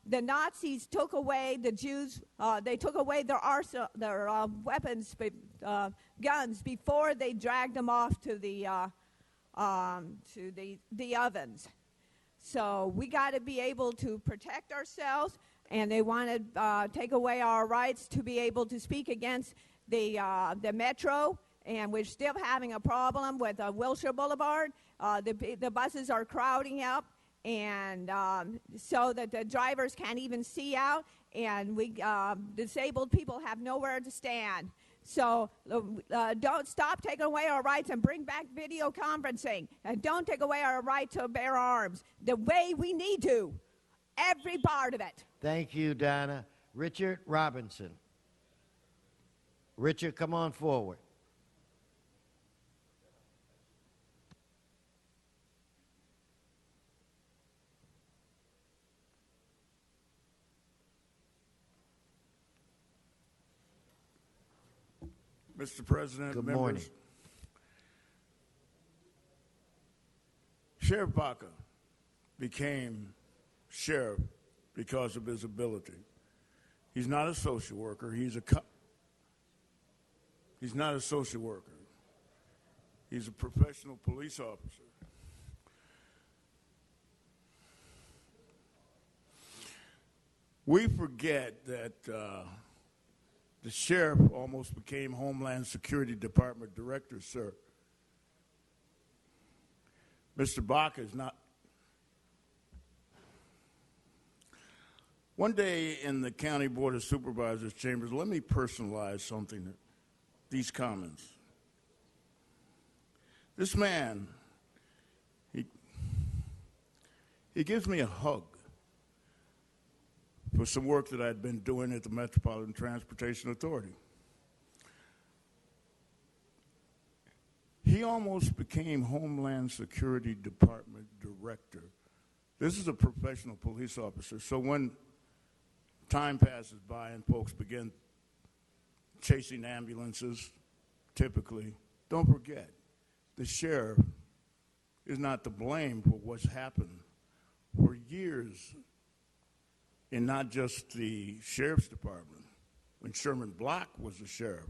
Nazis took away the Jews. They took away their arsenal, their weapons, guns before they dragged them off to the ovens. So we got to be able to protect ourselves, and they want to take away our rights to be able to speak against the metro. And we're still having a problem with Wilshire Boulevard. The buses are crowding up, and so that the drivers can't even see out, and we disabled people have nowhere to stand. So don't stop taking away our rights and bring back video conferencing. And don't take away our right to bear arms the way we need to. Every part of it. Thank you, Donna. Richard Robinson. Richard, come on forward. Mr. President, good members, morning. Sheriff Baca became sheriff because of his ability. He's not a social worker. He's not a social worker. He's a professional police officer. We forget that the sheriff almost became Homeland Security Department director, sir. Mr. Baca is not. One day in the County Board of Supervisors chambers, let me personalize something, these comments. This man, he gives me a hug for some work that I'd been doing at the Metropolitan Transportation Authority. He He almost became Homeland Security Department director. This is a professional police officer. So when time passes by and folks begin chasing ambulances, typically, don't forget, the sheriff is not to blame for what's happened for years in not just the sheriff's department. When Sherman Block was the sheriff,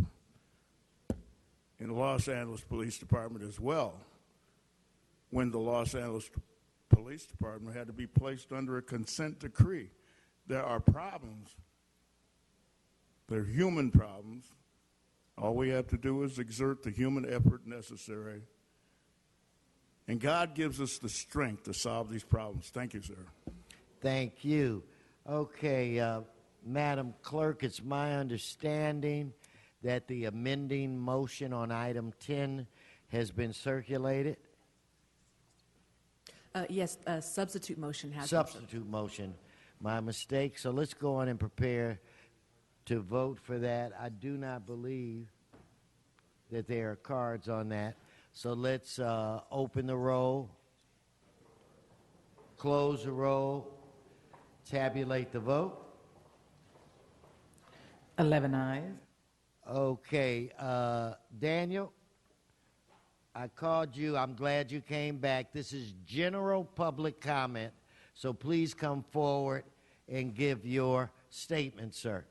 in the Los Angeles Police Department as well, when the Los Angeles Police Department had to be placed under a consent decree. There are problems. They're human problems. All we have to do is exert the human effort necessary. And God gives us the strength to solve these problems. Thank you, sir. Thank you. Okay, Madam Clerk, it's my understanding that the amending motion on item 10 has been circulated. Yes, a substitute motion has Substitute motion. My mistake. So let's go on and prepare to vote for that. I do not believe that there are cards on that. So let's open the roll, close the roll, tabulate the vote. 11 ayes. Okay, Daniel, I called you. I'm glad you came back. This is general public comment, so please come forward and give your statement, sir.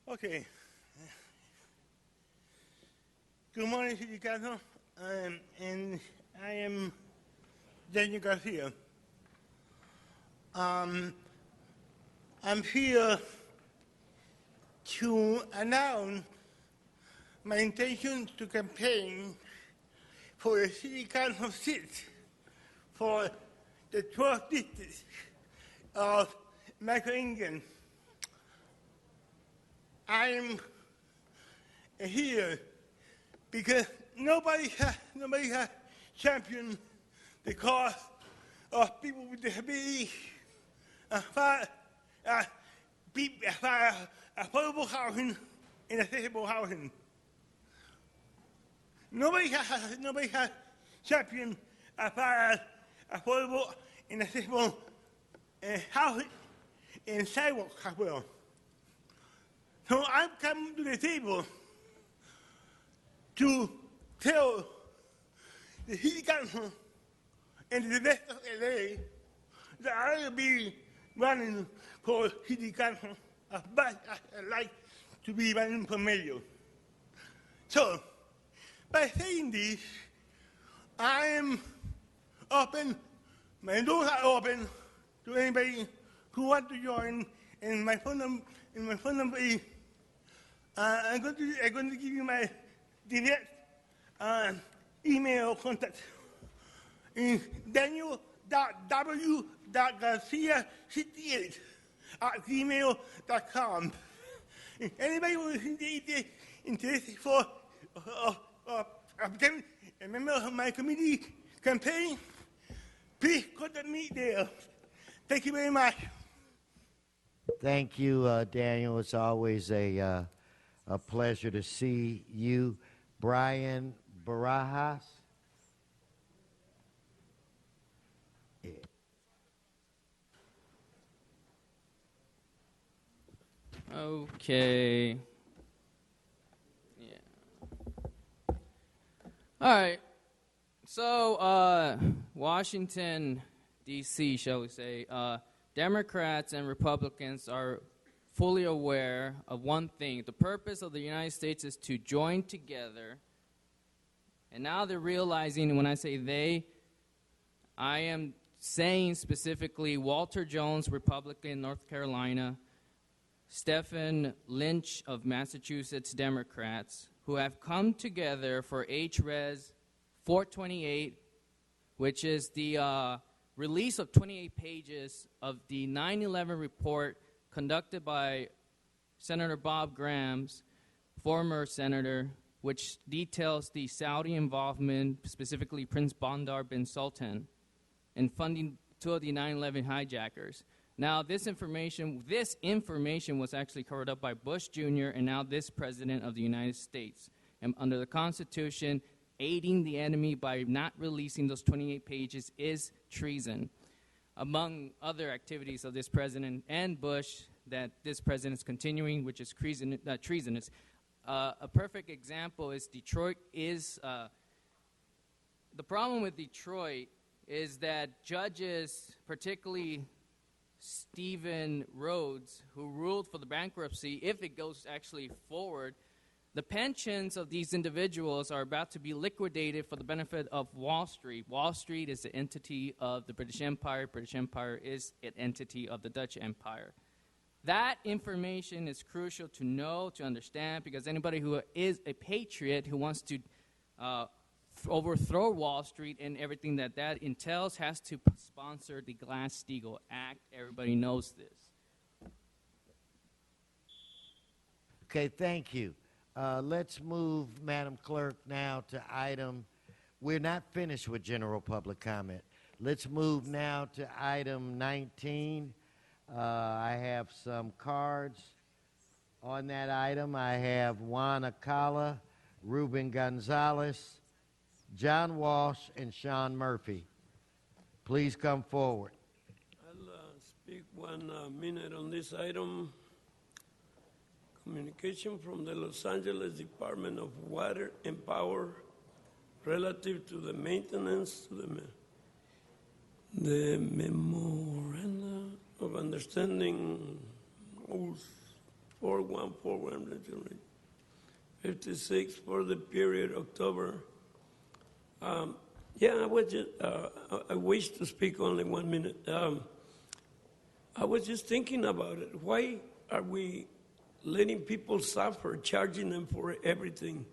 Okay. Good morning, City Council. And I am Daniel Garcia. I'm here to announce my intention to campaign for the City Council seat for the 12th district of Metro England. I'm here because nobody has championed the cause of people with disabilities affordable housing and accessible housing. Nobody has championed affordable and accessible housing and sidewalks as well. So I'm coming to the table to tell the City Council and the rest of LA that I will be running for City Council as much as I like to be running for mayor. So, by saying this, I am open, my doors are open to anybody who wants to join, and my phone number is, I'm going to give you my direct email contact. It's daniel.w.garcia68@gmail.com. If anybody who is interested for becoming a member of my committee campaign, please contact me there. Thank you very much. Thank you, Daniel. It's always a pleasure to see you. Brian Barajas. Yeah. Okay. Yeah. All right. So, Washington, D.C., shall we say, Democrats and Republicans are fully aware of one thing. The purpose of the United States is to join together. And now they're realizing, when I say they, I am saying specifically Walter Jones, Republican, North Carolina, Stephen Lynch of Massachusetts, Democrats, who have come together for HRES 428, which is the release of 28 pages of the 9/11 report conducted by Senator Bob Grams, former senator, which details the Saudi involvement, specifically Prince Bandar bin Sultan, in funding two of the 9/11 hijackers. Now, this information was actually covered up by Bush Jr. and now this President of the United States. And under the Constitution, aiding the enemy by not releasing those 28 pages is treason. Among other activities of this president and Bush that this president is continuing, which is treasonous. A perfect example is Detroit is... the problem with Detroit is that judges, particularly Stephen Rhodes, who ruled for the bankruptcy, if it goes actually forward, the pensions of these individuals are about to be liquidated for the benefit of Wall Street. Wall Street is the entity of the British Empire. British Empire is an entity of the Dutch Empire. That information is crucial to know, to understand, because anybody who is a patriot who wants to overthrow Wall Street and everything that entails has to sponsor the Glass-Steagall Act. Everybody knows this. Okay, thank you. Let's move, Madam Clerk, now to item. We're not finished with general public comment. Let's move now to item 19. I have some cards on that item. I have Juan Acala, Ruben Gonzalez, John Walsh, and Sean Murphy. Please come forward. I'll speak 1 minute on this item. Communication from the Los Angeles Department of Water and Power relative to the maintenance to the memorandum of understanding 414156 for the period October. I wish to speak only 1 minute. I was just thinking about it. Why are we letting people suffer, charging them for everything,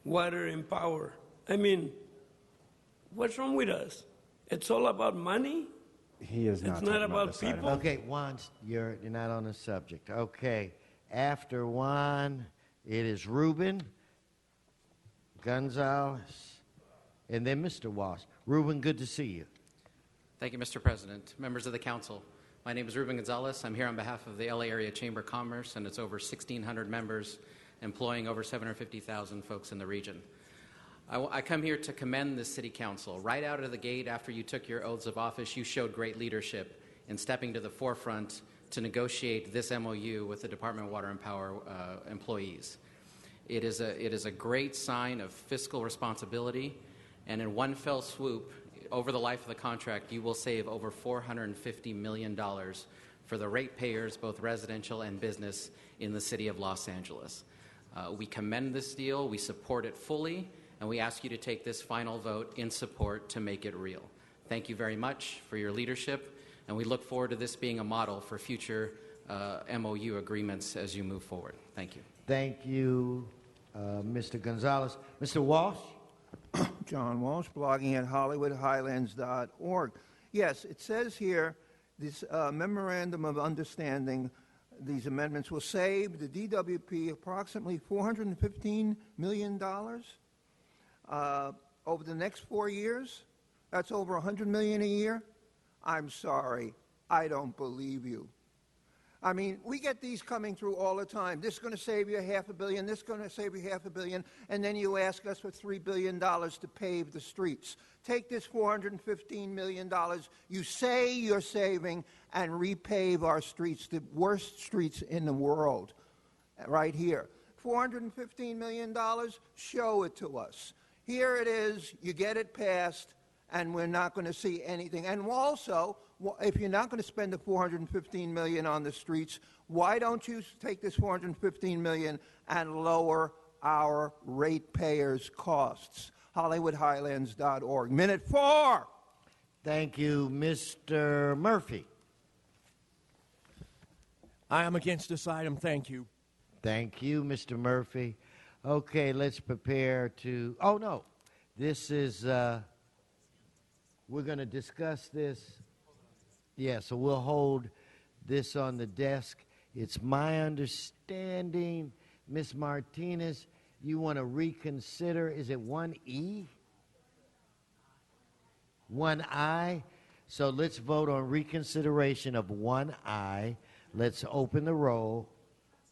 water and power? I mean, what's wrong with us? It's all about money? He is not. It's not about people? Okay, Juan, you're not on the subject. Okay, after Juan, it is Ruben Gonzalez, and then Mr. Walsh. Ruben, good to see you. Thank you, Mr. President. Members of the council, my name is Ruben Gonzalez. I'm here on behalf of the LA Area Chamber of Commerce and its over 1,600 members, employing over 750,000 folks in the region. I come here to commend the City Council. Right out of the gate, after you took your oaths of office, you showed great leadership in stepping to the forefront to negotiate this MOU with the Department of Water and Power employees. It is a great sign of fiscal responsibility, and in one fell swoop, over the life of the contract, you will save over $450 million for the ratepayers, both residential and business, in the city of Los Angeles. We commend this deal, we support it fully, and we ask you to take this final vote in support to make it real. Thank you very much for your leadership, and we look forward to this being a model for future MOU agreements as you move forward. Thank you. Thank you, Mr. Gonzalez. Mr. Walsh? John Walsh, blogging at HollywoodHighlands.org. Yes, it says here, this memorandum of understanding, these amendments will save the DWP approximately $415 million over the next 4 years. That's over $100 million a year. I'm sorry, I don't believe you. I mean, we get these coming through all the time. This is going to save you $500 million, this is going to save you $500 million, and then you ask us for $3 billion to pave the streets. Take this $415 million you say you're saving and repave our streets, the worst streets in the world, right here. $415 million, show it to us. Here it is, you get it passed, and we're not going to see anything. And also, if you're not going to spend the $415 million on the streets, why don't you take this $415 million and lower our ratepayers' costs? HollywoodHighlands.org. Minute 4. Thank you, Mr. Murphy. I am against this item. Thank you. Thank you, Mr. Murphy. Okay, let's prepare to... Oh, no. This is... we're going to discuss this. Yeah, so we'll hold this on the desk. It's my understanding, Ms. Martinez, you want to reconsider, is it 1E? 1I? So let's vote on reconsideration of 1I. Let's open the roll,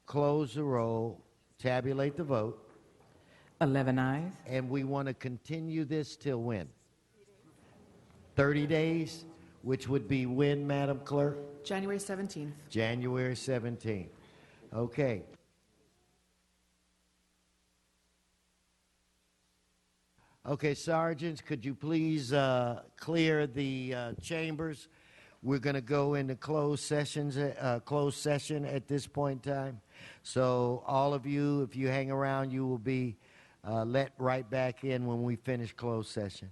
close the roll, tabulate the vote. 11 ayes. And we want to continue this till when? 30 days, which would be when, Madam Clerk? January 17th. January 17th. Okay. Okay, sergeants, could you please clear the chambers? We're going to go into closed session at this point in time. So all of you, if you hang around, you will be let right back in when we finish closed session.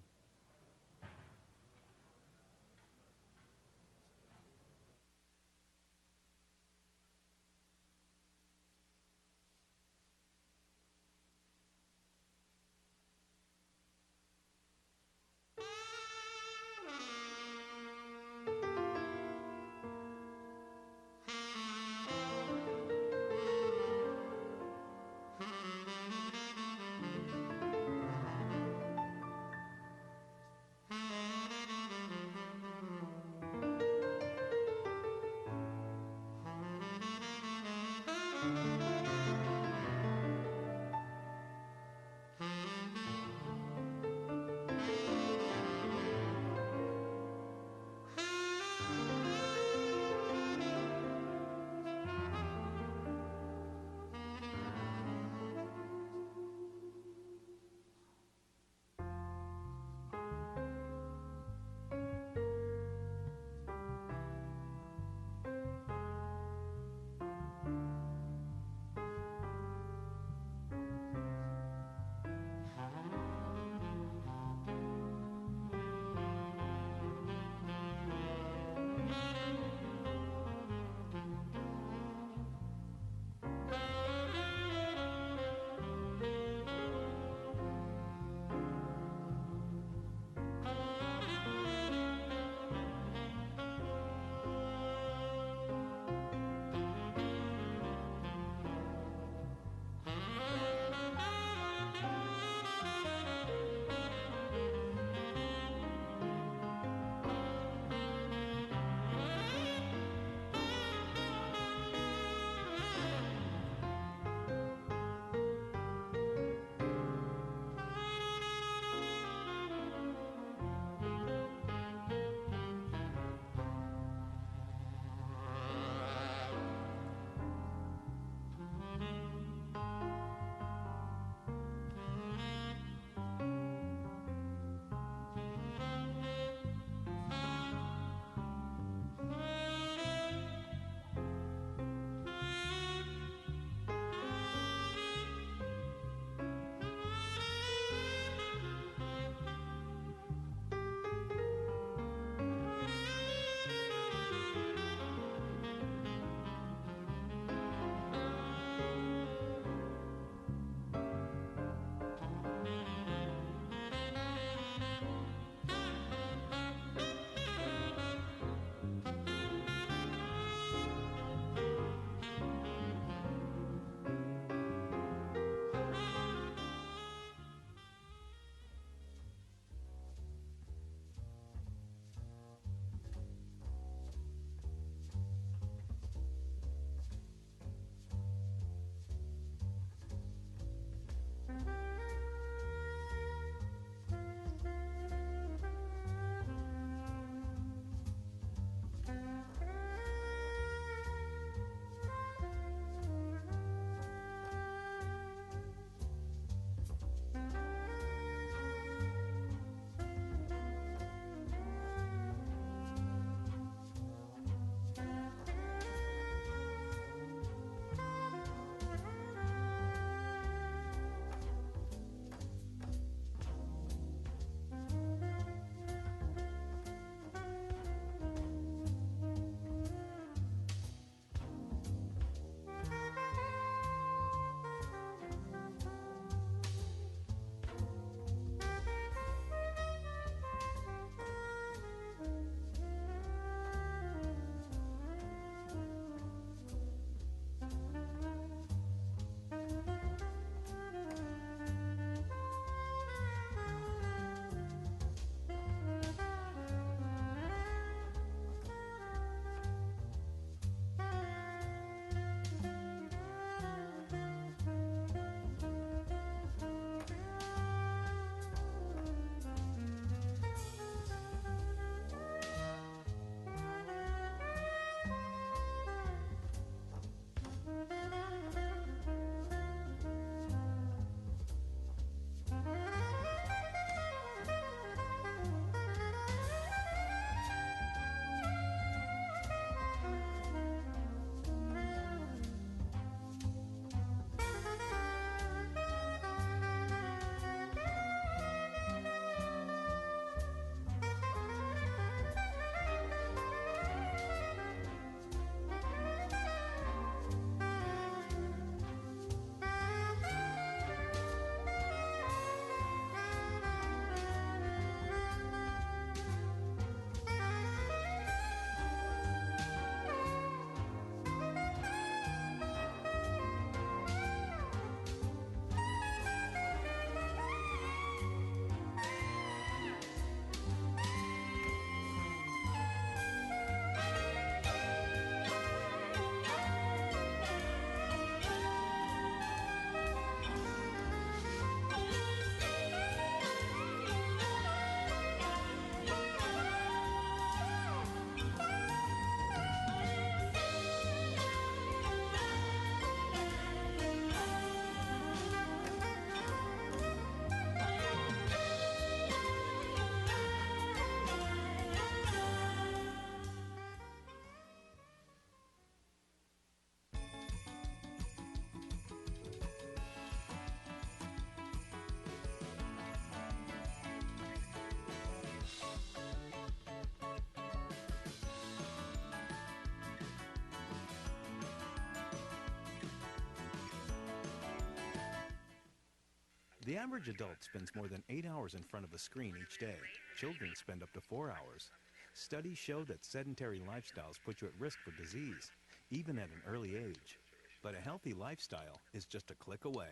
The average adult spends more than 8 hours in front of a screen each day. Children spend up to 4 hours. Studies show that sedentary lifestyles put you at risk for disease, even at an early age. But a healthy lifestyle is just a click away.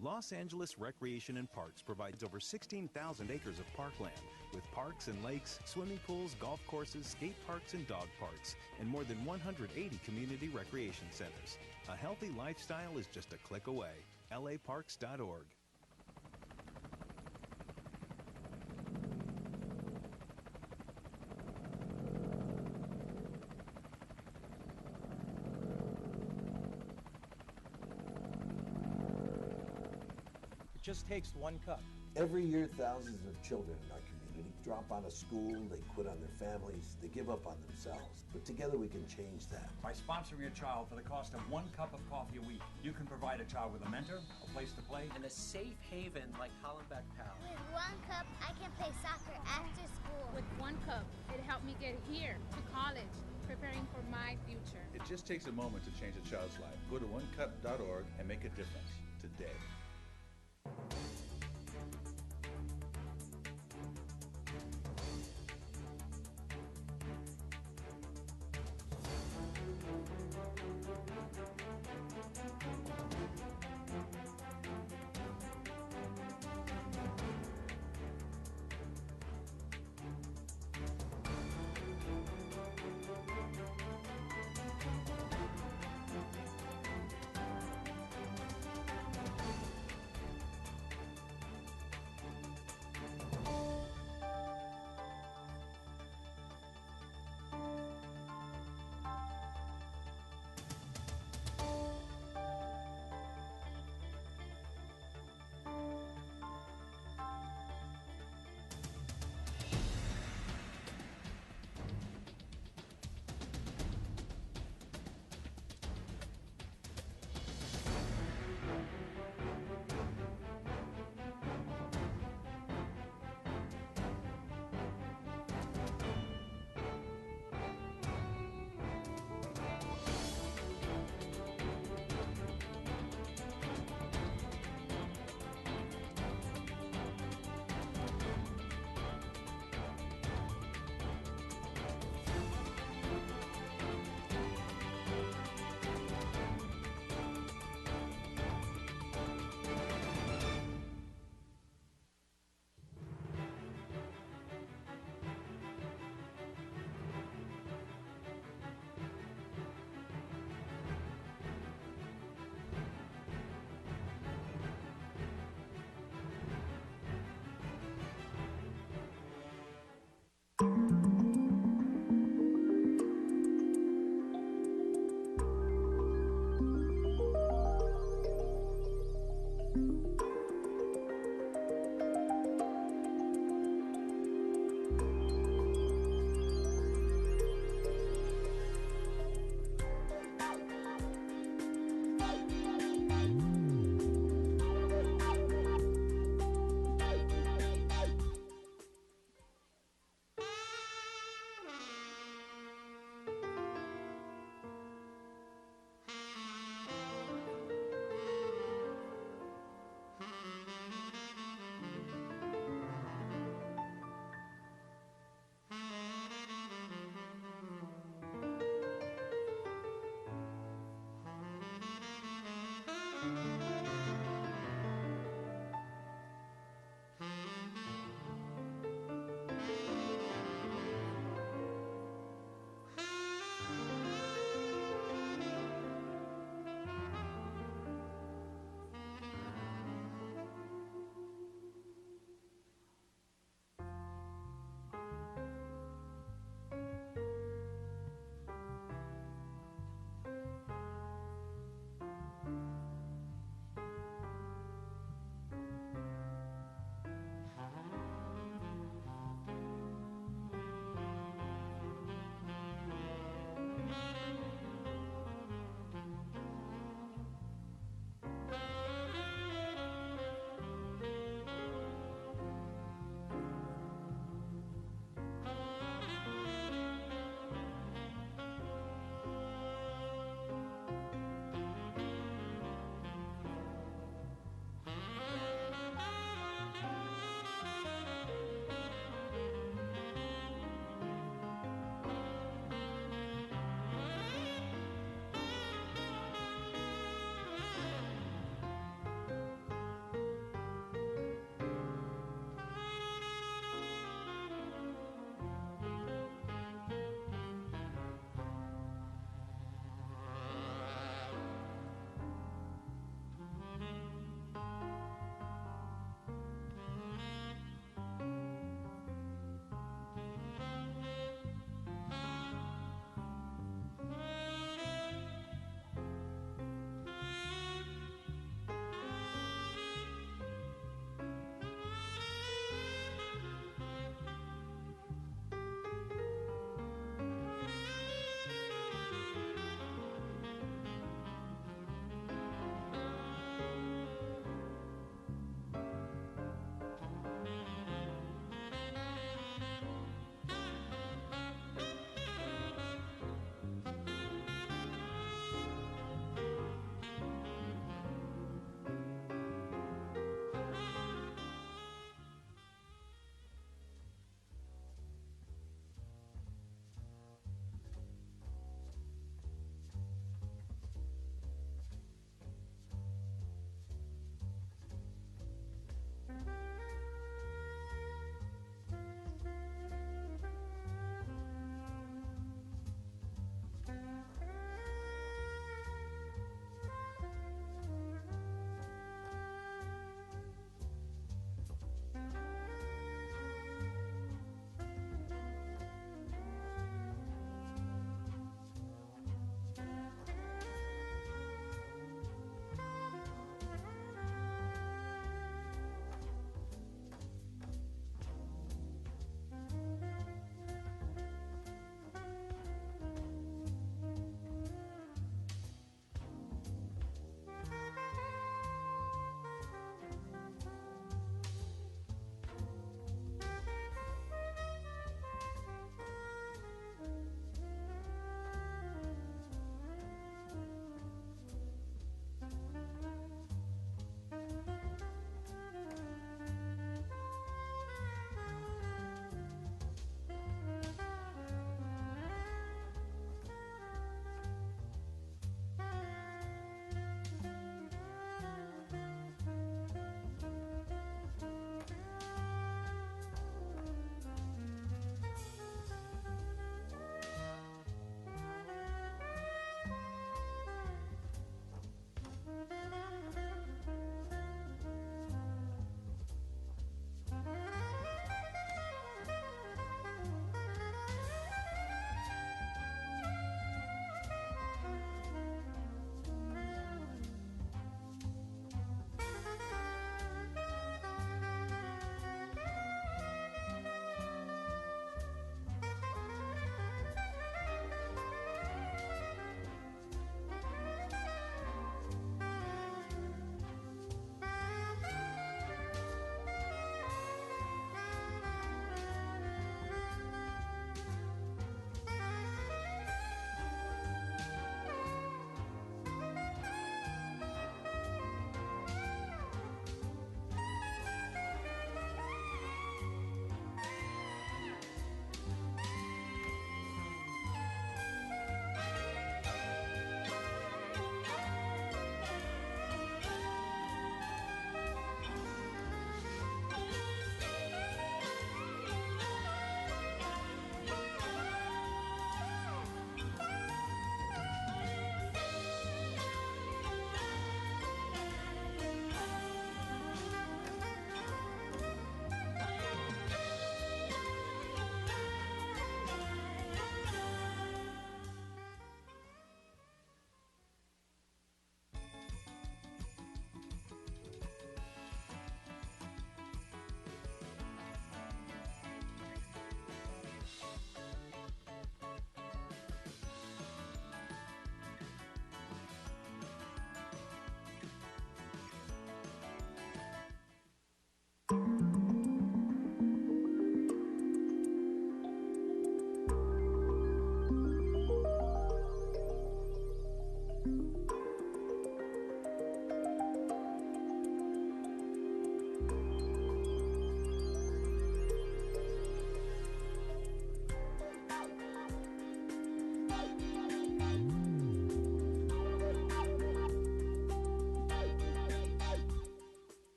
Los Angeles Recreation and Parks provides over 16,000 acres of parkland, with parks and lakes, swimming pools, golf courses, skate parks, and dog parks, and more than 180 community recreation centers. A healthy lifestyle is just a click away. laparks.org. It just takes 1 cup. Every year, thousands of children in our community drop out of school, they quit on their families, they give up on themselves. But together we can change that. By sponsoring a child for the cost of 1 cup of coffee a week, you can provide a child with a mentor, a place to play, and a safe haven like Hollenbeck Pal. With 1 cup, I can play soccer after school. With 1 cup, it helped me get here to college, preparing for my future. It just takes a moment to change a child's life. Go to onecup.org and make a difference today.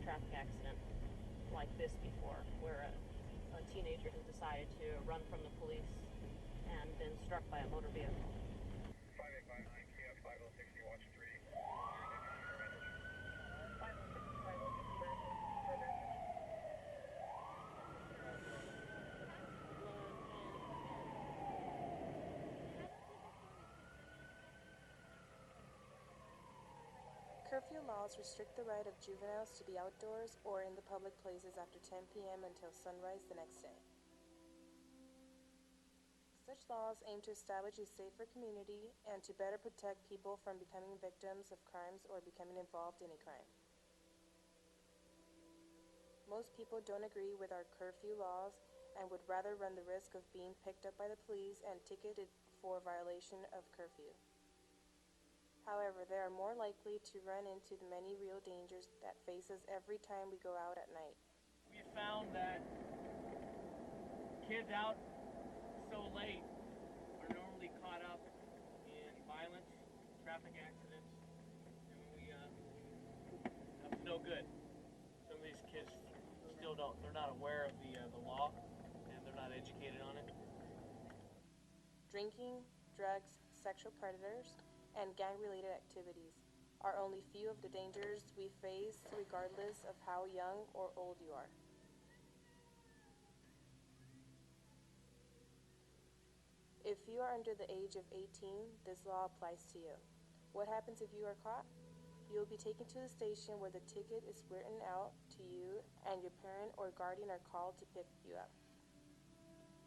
traffic accident like this before, where a teenager has decided to run from the police and been struck by a motor vehicle. 5859 KF 5060, watch 3. Curfew laws restrict the right of juveniles to be outdoors or in the public places after 10 p.m. until sunrise the next day. Such laws aim to establish a safer community and to better protect people from becoming victims of crimes or becoming involved in a crime. Most people don't agree with our curfew laws and would rather run the risk of being picked up by the police and ticketed for violation of curfew. However, they are more likely to run into the many real dangers that face us every time we go out at night. We found that kids out so late are normally caught up in violence, traffic accidents, and that's no good. Some of these kids still they're not aware of the law, and they're not educated on it. Drinking, drugs, sexual predators, and gang-related activities are only few of the dangers we face regardless of how young or old you are. If you are under the age of 18, this law applies to you. What happens if you are caught? You will be taken to the station where the ticket is written out to you and your parent or guardian are called to pick you up.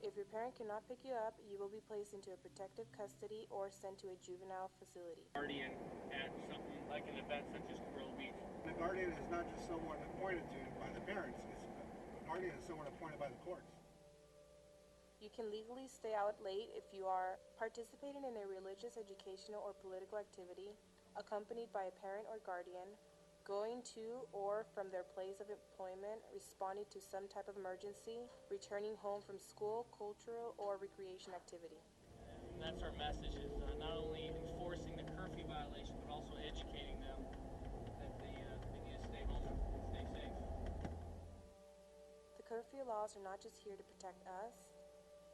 If your parent cannot pick you up, you will be placed into a protective custody or sent to a juvenile facility. Guardian at something like an event such as Grill Beach. The guardian is not just someone appointed to by the parents. The guardian is someone appointed by the courts. You can legally stay out late if you are participating in a religious, educational, or political activity, accompanied by a parent or guardian, going to or from their place of employment, responding to some type of emergency, returning home from school, cultural, or recreation activity. And that's our message, is not only enforcing the curfew violation, but also educating them that they need to stay home and stay safe. The curfew laws are not just here to protect us,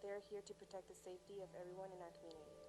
they are here to protect the safety of everyone in our community.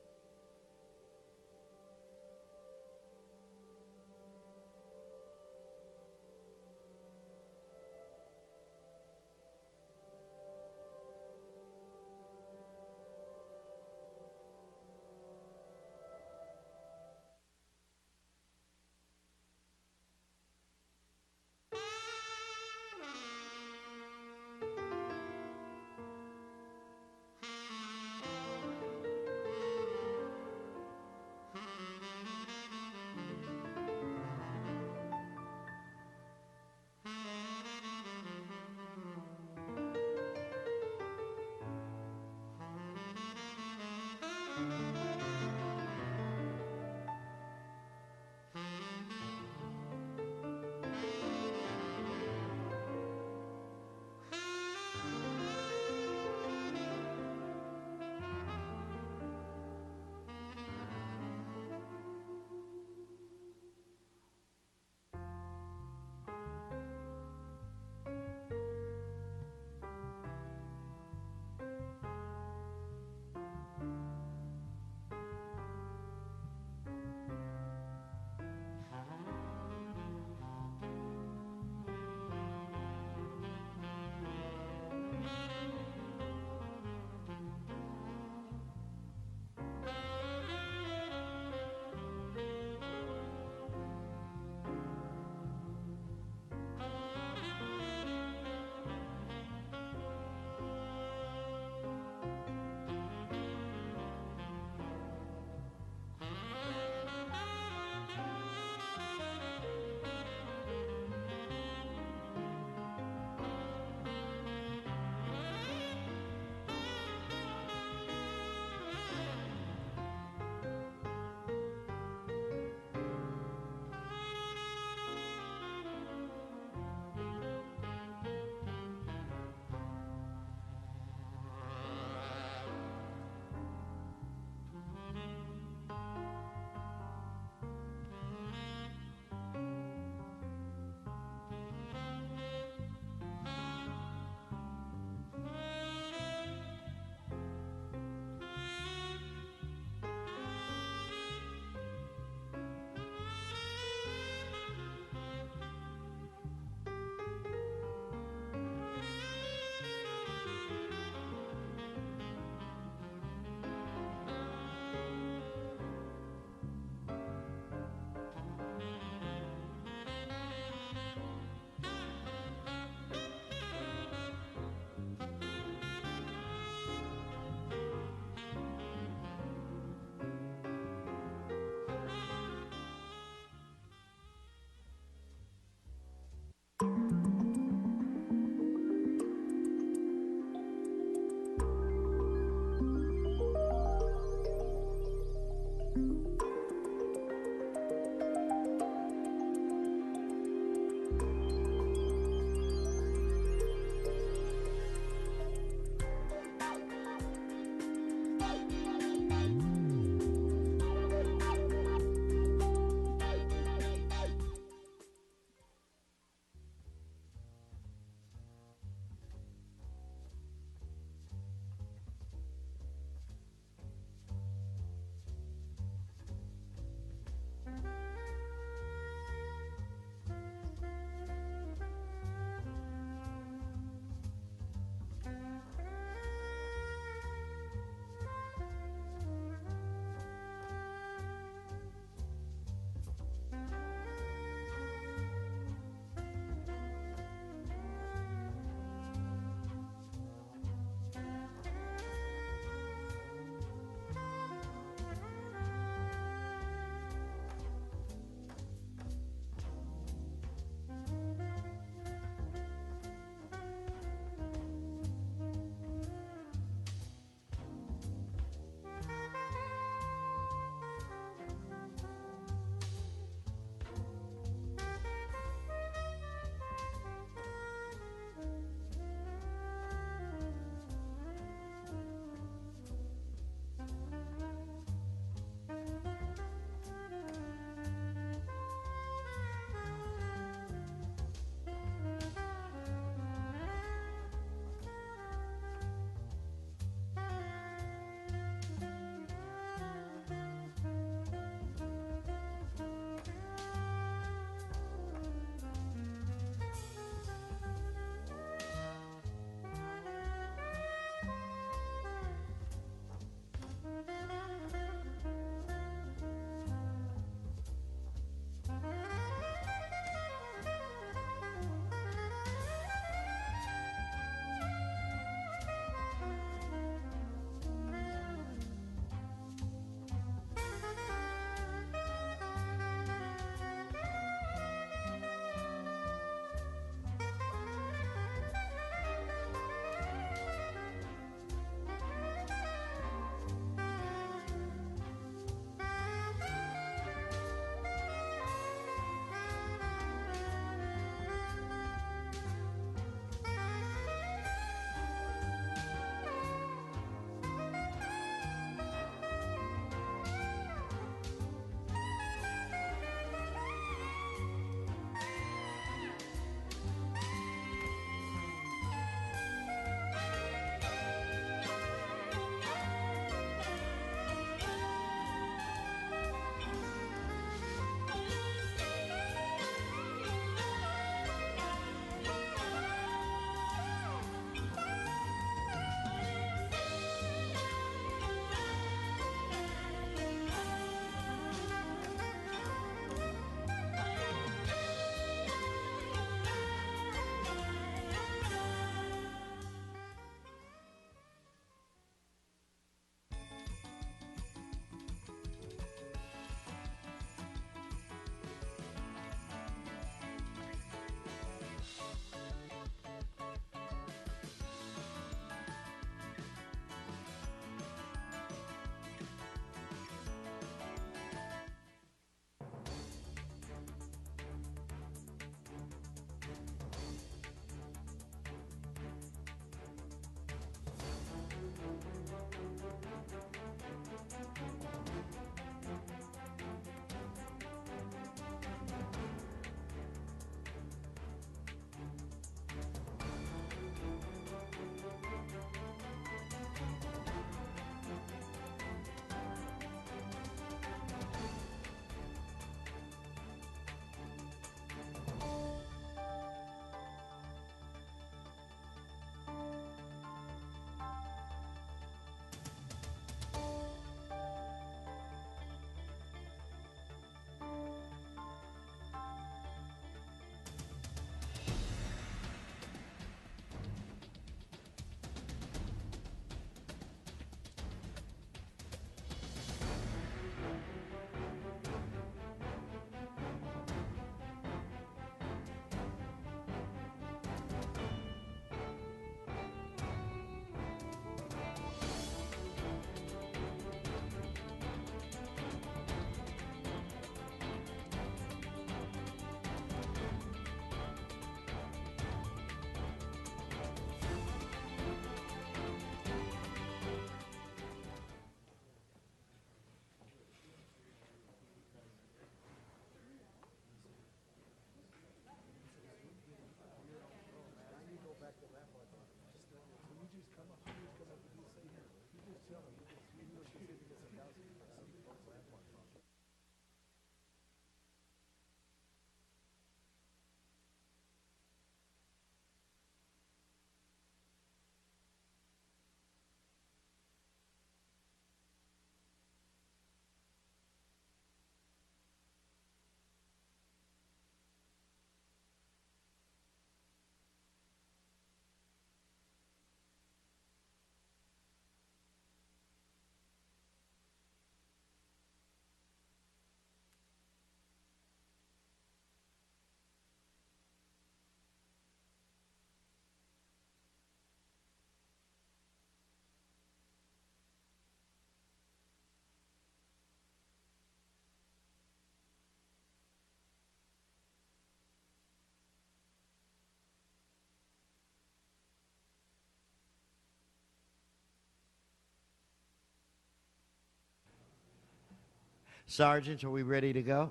Sergeants, are we ready to go?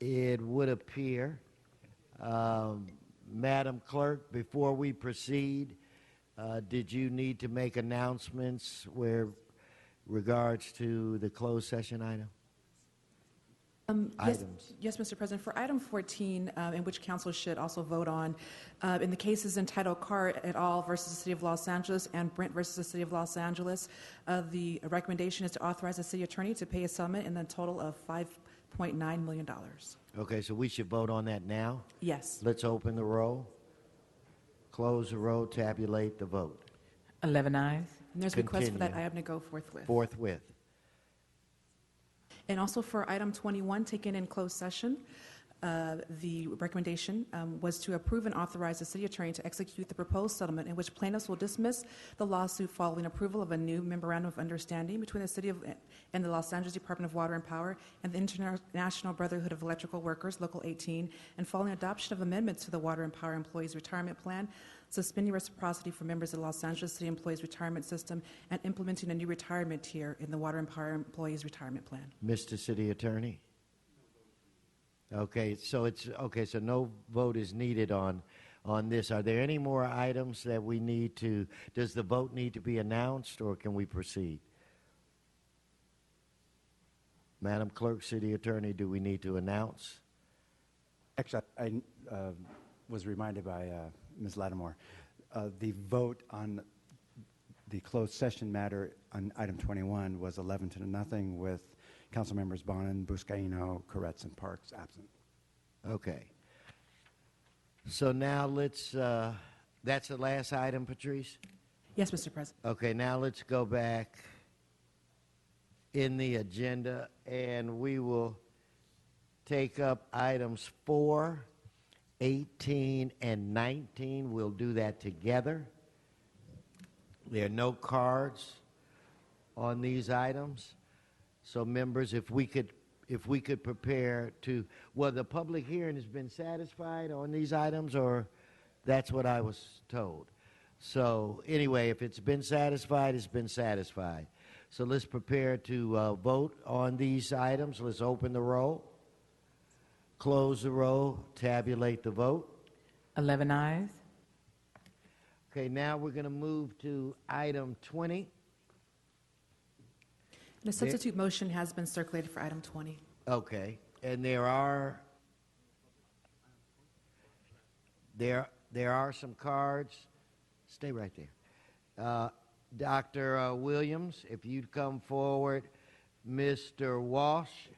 It would appear. Madam Clerk, before we proceed, did you need to make announcements where regards to the closed session item? Yes, Mr. President. For item 14, in which council should also vote on, in the cases entitled Carr et al. Versus the City of Los Angeles and Brent versus the City of Los Angeles, the recommendation is to authorize the city attorney to pay a settlement in the total of $5.9 million. Okay, so we should vote on that now? Yes. Let's open the roll, close the roll, tabulate the vote. 11 ayes. And there's a request for that Continue. item to go forthwith. Forthwith. And also for item 21, taken in closed session, the recommendation was to approve and authorize the city attorney to execute the proposed settlement in which plaintiffs will dismiss the lawsuit following approval of a new memorandum of understanding between the city and the Los Angeles Department of Water and Power and the International Brotherhood of Electrical Workers, Local 18, and following adoption of amendments to the Water and Power Employees Retirement Plan, suspending reciprocity for members of the Los Angeles City Employees Retirement System, and implementing a new retirement tier in the Water and Power Employees Retirement Plan. Mr. City Attorney? Okay, so so no vote is needed on this. Are there any more items that we need to, does the vote need to be announced, or can we proceed? Madam Clerk, City Attorney, do we need to announce? Actually, I was reminded by Ms. Lattimore, the vote on the closed session matter on item 21 was 11-0 with Council members Bonin, Buscaino, Koretz, and Parks absent. Okay. So now let's, that's the last item, Patrice? Yes, Mr. President. Okay, now let's go back in the agenda, and we will take up items 4, 18, and 19. We'll do that together. There are no cards on these items. So members, if we could prepare to, well, the public hearing has been satisfied on these items, or that's what I was told. So anyway, if it's been satisfied, it's been satisfied. So let's prepare to vote on these items. Let's open the roll, close the roll, tabulate the vote. 11 ayes. Okay, now we're going to move to item 20. And a substitute motion has been circulated for item 20. Okay, and there are some cards. Stay right there. Dr. Williams, if you'd come forward. Mr. Walsh,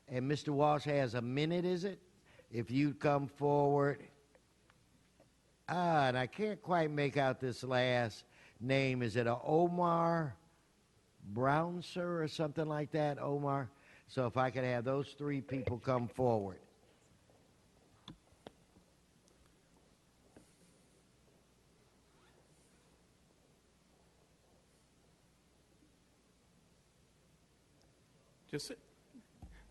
and Mr. Walsh has a minute, is it? If you'd come forward. And I can't quite make out this last name. Is it a Omar Brownser or something like that, Omar? So if I could have those three people come forward.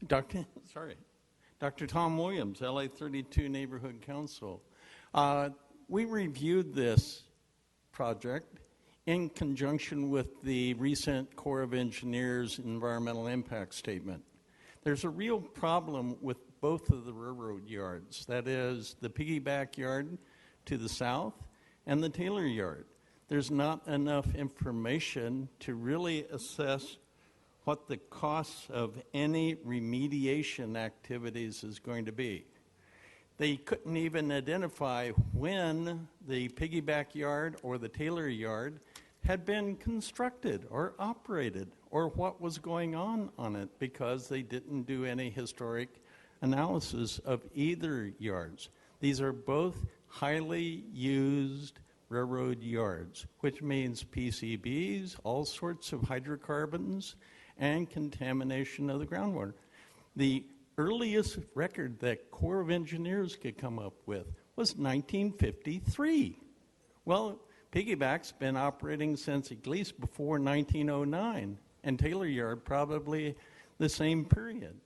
Dr. Tom Williams, LA 32 Neighborhood Council. We reviewed this project in conjunction with the recent Corps of Engineers environmental impact statement. There's a real problem with both of the railroad yards, that is the piggyback yard to the south and the Taylor yard. There's not enough information to really assess what the costs of any remediation activities is going to be. They couldn't even identify when the piggyback yard or the Taylor yard had been constructed or operated or what was going on it because they didn't do any historic analysis of either yards. These are both highly used railroad yards, which means PCBs, all sorts of hydrocarbons, and contamination of the groundwater. The earliest record that Corps of Engineers could come up with was 1953. Well, Piggyback's been operating since at least before 1909, and Taylor Yard probably the same period.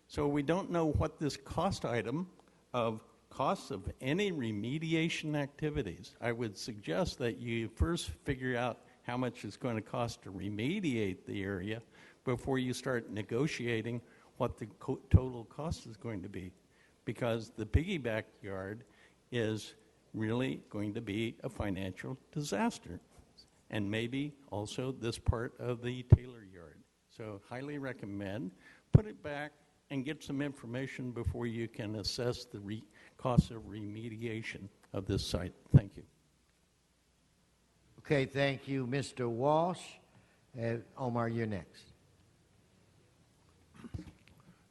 So we don't know what this cost item of costs of any remediation activities. I would suggest that you first figure out how much it's going to cost to remediate the area before you start negotiating what the total cost is going to be, because the piggyback yard is really going to be a financial disaster, and maybe also this part of the Taylor yard. So highly recommend, put it back and get some information before you can assess the cost of remediation of this site. Thank you. Okay, thank you, Mr. Walsh. Omar, you're next.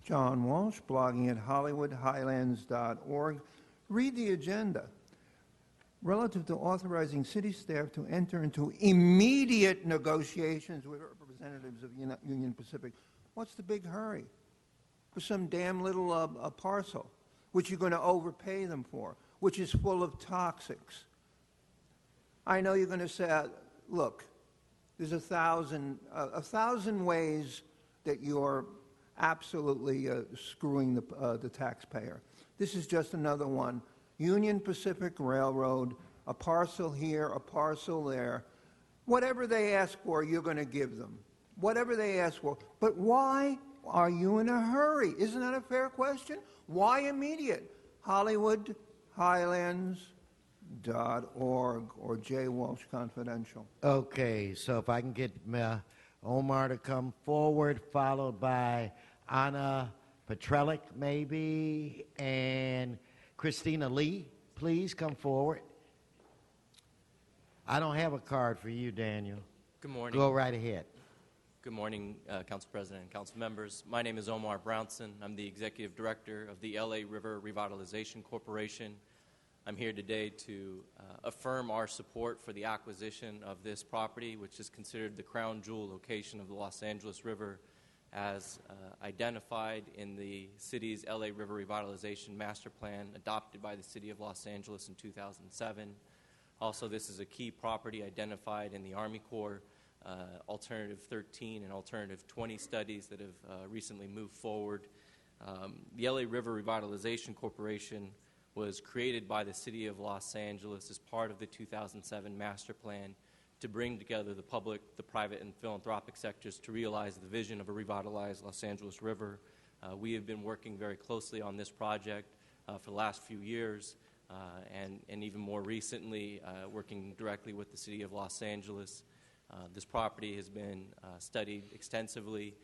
John Walsh, blogging at HollywoodHighlands.org. Read the agenda. Relative to authorizing city staff to enter into immediate negotiations with representatives of Union Pacific. What's the big hurry? For some damn little parcel, which you're going to overpay them for, which is full of toxics. I know you're going to say, look, there's a thousand ways that you're absolutely screwing the taxpayer. This is just another one. Union Pacific Railroad, a parcel here, a parcel there. Whatever they ask for, you're going to give them. Whatever they ask for. But why are you in a hurry? Isn't that a fair question? Why immediate? HollywoodHighlands.org or J. Walsh Confidential. Okay, so if I can get Omar to come forward, followed by Anna Petrellik, maybe, and Christina Lee, please come forward. I don't have a card for you, Daniel. Good morning. Go right ahead. Good morning, Council President and Council members. My name is Omar Brownson. I'm the Executive Director of the LA River Revitalization Corporation. I'm here today to affirm our support for the acquisition of this property, which is considered the crown jewel location of the Los Angeles River, as identified in the city's LA River Revitalization Master Plan adopted by the City of Los Angeles in 2007. Also, this is a key property identified in the Army Corps Alternative 13 and Alternative 20 studies that have recently moved forward. The LA River Revitalization Corporation was created by the City of Los Angeles as part of the 2007 Master Plan to bring together the public, the private, and philanthropic sectors to realize the vision of a revitalized Los Angeles River. We have been working very closely on this project for the last few years, and even more recently, working directly with the City of Los Angeles. This property has been studied extensively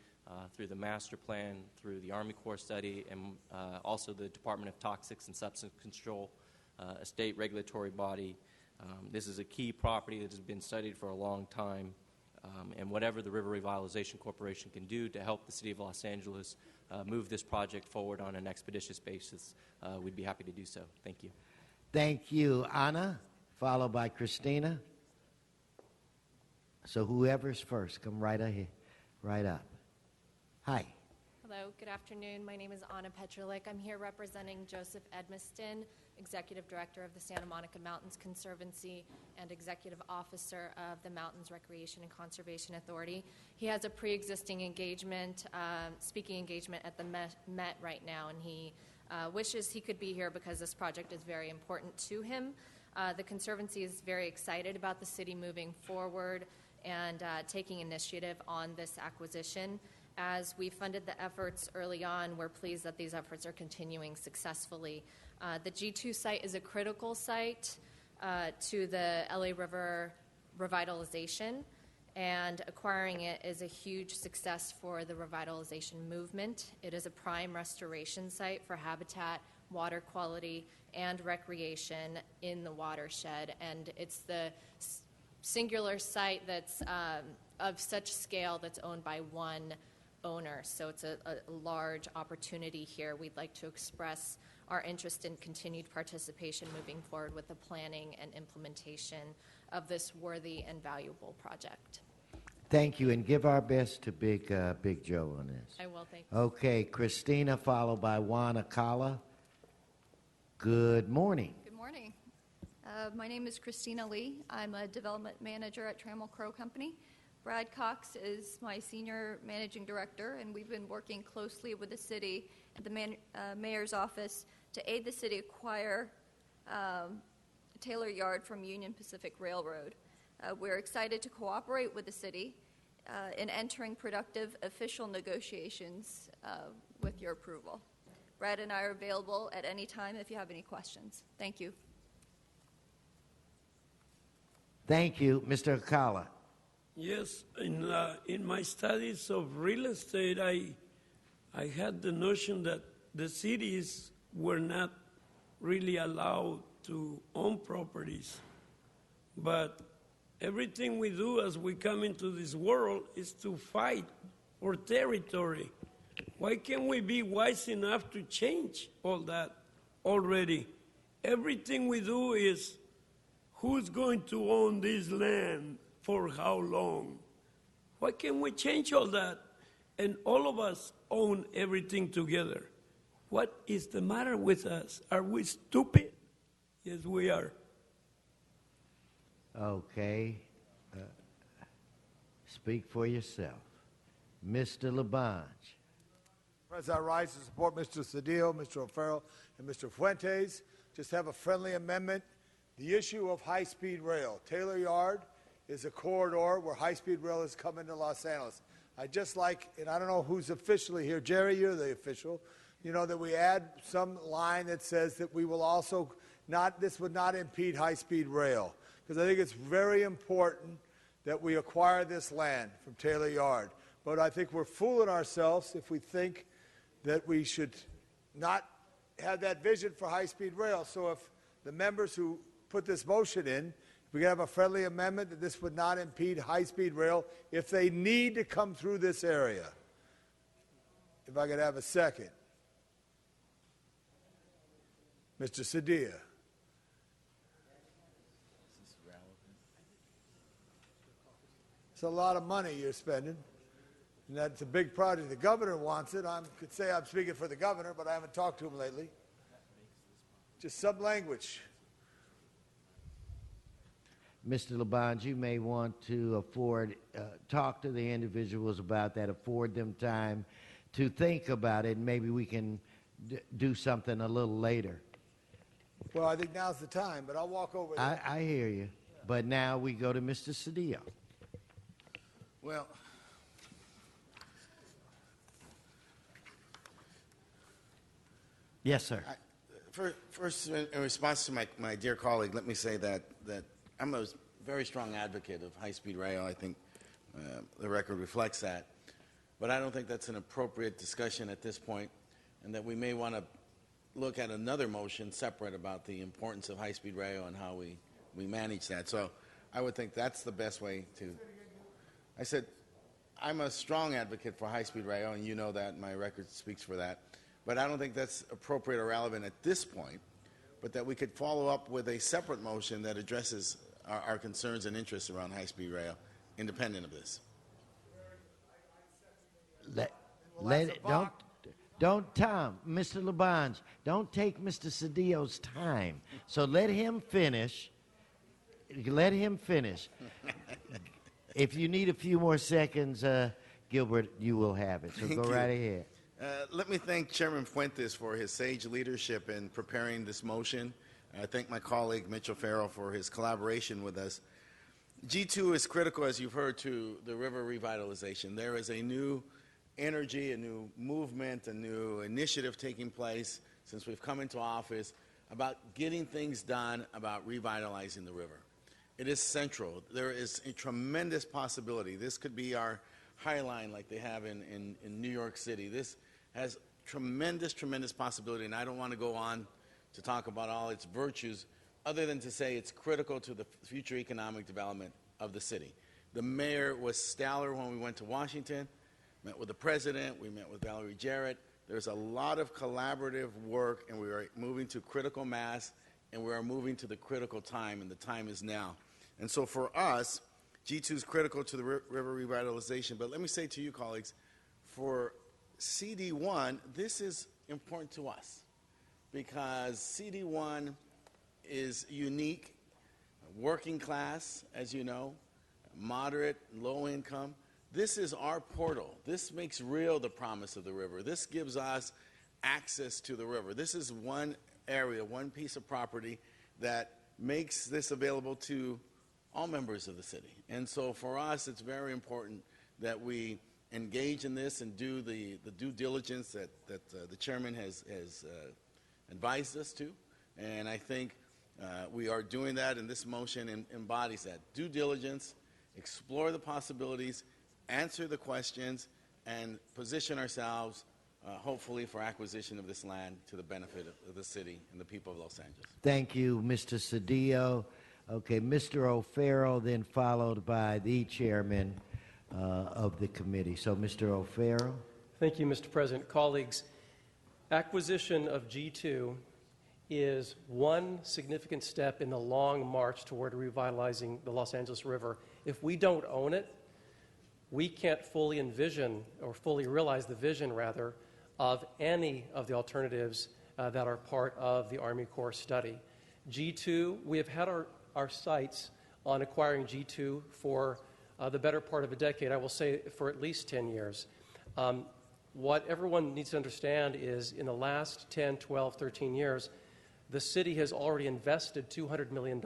through the Master Plan, through the Army Corps study, and also the Department of Toxics and Substance Control, a state regulatory body. This is a key property that has been studied for a long time, and whatever the River Revitalization Corporation can do to help the City of Los Angeles move this project forward on an expeditious basis, we'd be happy to do so. Thank you. Thank you, Anna, followed by Christina. So whoever's first, come right ahead, right up. Hi. Hello, good afternoon. My name is Anna Petrolik. I'm here representing Joseph Edmiston, Executive Director of the Santa Monica Mountains Conservancy and Executive Officer of the Mountains Recreation and Conservation Authority. He has a pre-existing engagement, speaking engagement at the Met right now, and he wishes he could be here because this project is very important to him. The Conservancy is very excited about the city moving forward and taking initiative on this acquisition. As we funded the efforts early on, we're pleased that these efforts are continuing successfully. The G2 site is a critical site to the LA River revitalization, and acquiring it is a huge success for the revitalization movement. It is a prime restoration site for habitat, water quality, and recreation in the watershed, and it's the singular site that's of such scale that's owned by one owner, so it's a large opportunity here. We'd like to express our interest in continued participation moving forward with the planning and implementation of this worthy and valuable project. Thank you, and give our best to Big Joe on this. I will, thank you. Okay, Christina, followed by Juan Acala. Good morning. Good morning. My name is Christina Lee. I'm a development manager at Trammell Crow Company. Brad Cox is my senior managing director, and we've been working closely with the city and the mayor's office to aid the city acquire Taylor Yard from Union Pacific Railroad. We're excited to cooperate with the city in entering productive official negotiations with your approval. Brad and I are available at any time if you have any questions. Thank you. Thank you. Mr. Akala. Yes, in my studies of real estate, I had the notion that the cities were not really allowed to own properties. But everything we do as we come into this world is to fight for territory. Why can't we be wise enough to change all that already? Everything we do is who's going to own this land for how long? Why can't we change all that and all of us own everything together? What is the matter with us? Are we stupid? Yes, we are. Okay. Speak for yourself. Mr. Labange. President, I rise to support Mr. Cedillo, Mr. O'Farrell, and Mr. Fuentes. Just have a friendly amendment. The issue of high-speed rail. Taylor Yard is a corridor where high-speed rail is coming to Los Angeles. I just like, and I don't know who's officially here, Jerry, you're the official, you know, that we add some line that says that we will also not, this would not impede high-speed rail. Because I think it's very important that we acquire this land from Taylor Yard. But I think we're fooling ourselves if we think that we should not have that vision for high-speed rail. So if the members who put this motion in, we can have a friendly amendment that this would not impede high-speed rail if they need to come through this area. If I could have a second. Mr. Cedillo. It's a lot of money you're spending, and that's a big project. The governor wants it. I could say I'm speaking for the governor, but I haven't talked to him lately. Just some language. Mr. Labange, you may want to talk to the individuals about that, afford them time to think about it, and maybe we can do something a little later. Well, I think now's the time, but I'll walk over there. I hear you. But now we go to Mr. Cedillo. Well, yes, sir. First, in response to my dear colleague, let me say that I'm a very strong advocate of high-speed rail. I think the record reflects that. But I don't think that's an appropriate discussion at this point, and that we may want to look at another motion separate about the importance of high-speed rail and how we manage that. So I would think that's the best way to... I said, I'm a strong advocate for high-speed rail, and you know that. My record speaks for that. But I don't think that's appropriate or relevant at this point, but that we could follow up with a separate motion that addresses our concerns and interests around high-speed rail, independent of this. Tom, Mr. Labange, don't take Mr. Cedillo's time. So let him finish. Let him finish. If you need a few more seconds, Gilbert, you will have it. So go right ahead. Let me thank Chairman Fuentes for his sage leadership in preparing this motion. I thank my colleague Mitchell Farrell for his collaboration with us. G2 is critical, as you've heard, to the river revitalization. There is a new energy, a new movement, a new initiative taking place since we've come into office about getting things done about revitalizing the river. It is central. There is a tremendous possibility. This could be our High Line like they have in New York City. This has tremendous, tremendous possibility, and I don't want to go on to talk about all its virtues other than to say it's critical to the future economic development of the city. The mayor was stellar when we went to Washington, met with the president, we met with Valerie Jarrett. There's a lot of collaborative work, and we are moving to critical mass, and we are moving to the critical time, and the time is now. And so for us, G2 is critical to the river revitalization. But let me say to you, colleagues, for CD1, this is important to us because CD1 is unique, working class, as you know, moderate, low income. This is our portal. This makes real the promise of the river. This gives us access to the river. This is one area, one piece of property that makes this available to all members of the city. And so for us, it's very important that we engage in this and do the due diligence that the chairman has advised us to. And I think we are doing that, and this motion embodies that. Due diligence, explore the possibilities, answer the questions, and position ourselves, hopefully, for acquisition of this land to the benefit of the city and the people of Los Angeles. Thank you, Mr. Cedillo. Okay, Mr. O'Farrell, then followed by the chairman of the committee. So, Mr. O'Farrell. Thank you, Mr. President. Colleagues, acquisition of G2 is one significant step in the long march toward revitalizing the Los Angeles River. If we don't own it, we can't fully envision or fully realize the vision, rather, of any of the alternatives that are part of the Army Corps study. G2, we have had our sights on acquiring G2 for the better part of a decade, I will say for at least 10 years. What everyone needs to understand is in the last 10, 12, 13 years, the city has already invested $200 million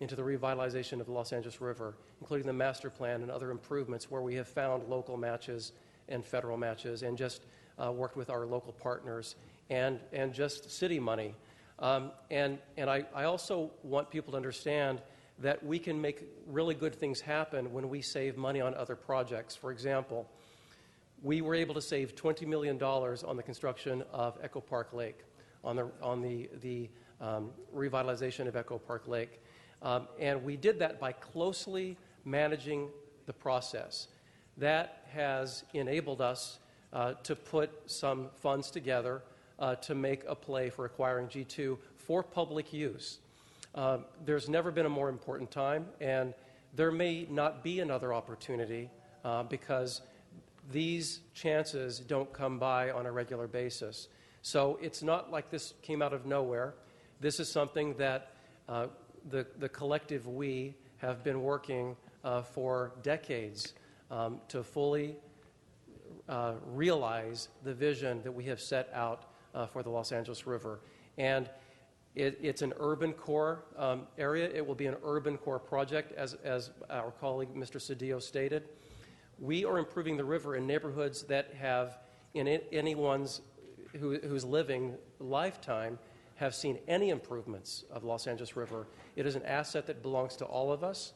into the revitalization of the Los Angeles River, including the master plan and other improvements where we have found local matches and federal matches and just worked with our local partners and just city money. And I also want people to understand that we can make really good things happen when we save money on other projects. For example, we were able to save $20 million on the construction of Echo Park Lake, on the revitalization of Echo Park Lake. And we did that by closely managing the process. That has enabled us to put some funds together to make a play for acquiring G2 for public use. There's never been a more important time, and there may not be another opportunity because these chances don't come by on a regular basis. So it's not like this came out of nowhere. This is something that the collective we have been working for decades to fully realize the vision that we have set out for the Los Angeles River. And it's an urban core area. It will be an urban core project, as our colleague Mr. Cedillo stated. We are improving the river in neighborhoods that have, in anyone's who's living lifetime, have seen any improvements of the Los Angeles River. It is an asset that belongs to all of us,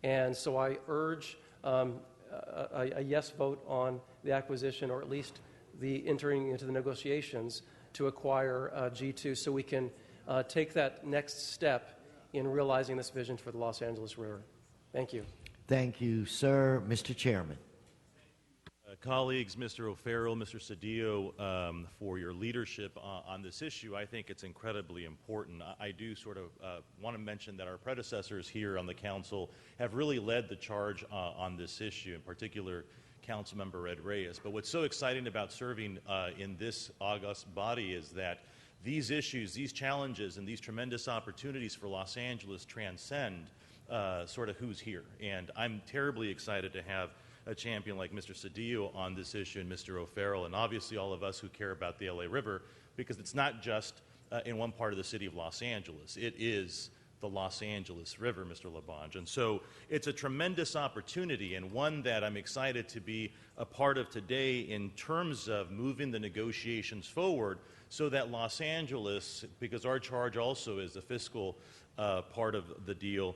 and so I urge a yes vote on the acquisition, or at least the entering into the negotiations to acquire G2 so we can take that next step in realizing this vision for the Los Angeles River. Thank you. Thank you, sir. Mr. Chairman. Colleagues, Mr. O'Farrell, Mr. Cedillo, for your leadership on this issue. I think it's incredibly important. I do sort of want to mention that our predecessors here on the council have really led the charge on this issue, in particular Councilmember Ed Reyes. But what's so exciting about serving in this august body is that these issues, these challenges, and these tremendous opportunities for Los Angeles transcend sort of who's here. And I'm terribly excited to have a champion like Mr. Cedillo on this issue, and Mr. O'Farrell, and obviously all of us who care about the LA River, because it's not just in one part of the city of Los Angeles. It is the Los Angeles River, Mr. LaBonge. And so it's a tremendous opportunity, and one that I'm excited to be a part of today in terms of moving the negotiations forward so that Los Angeles, because our charge also is the fiscal part of the deal,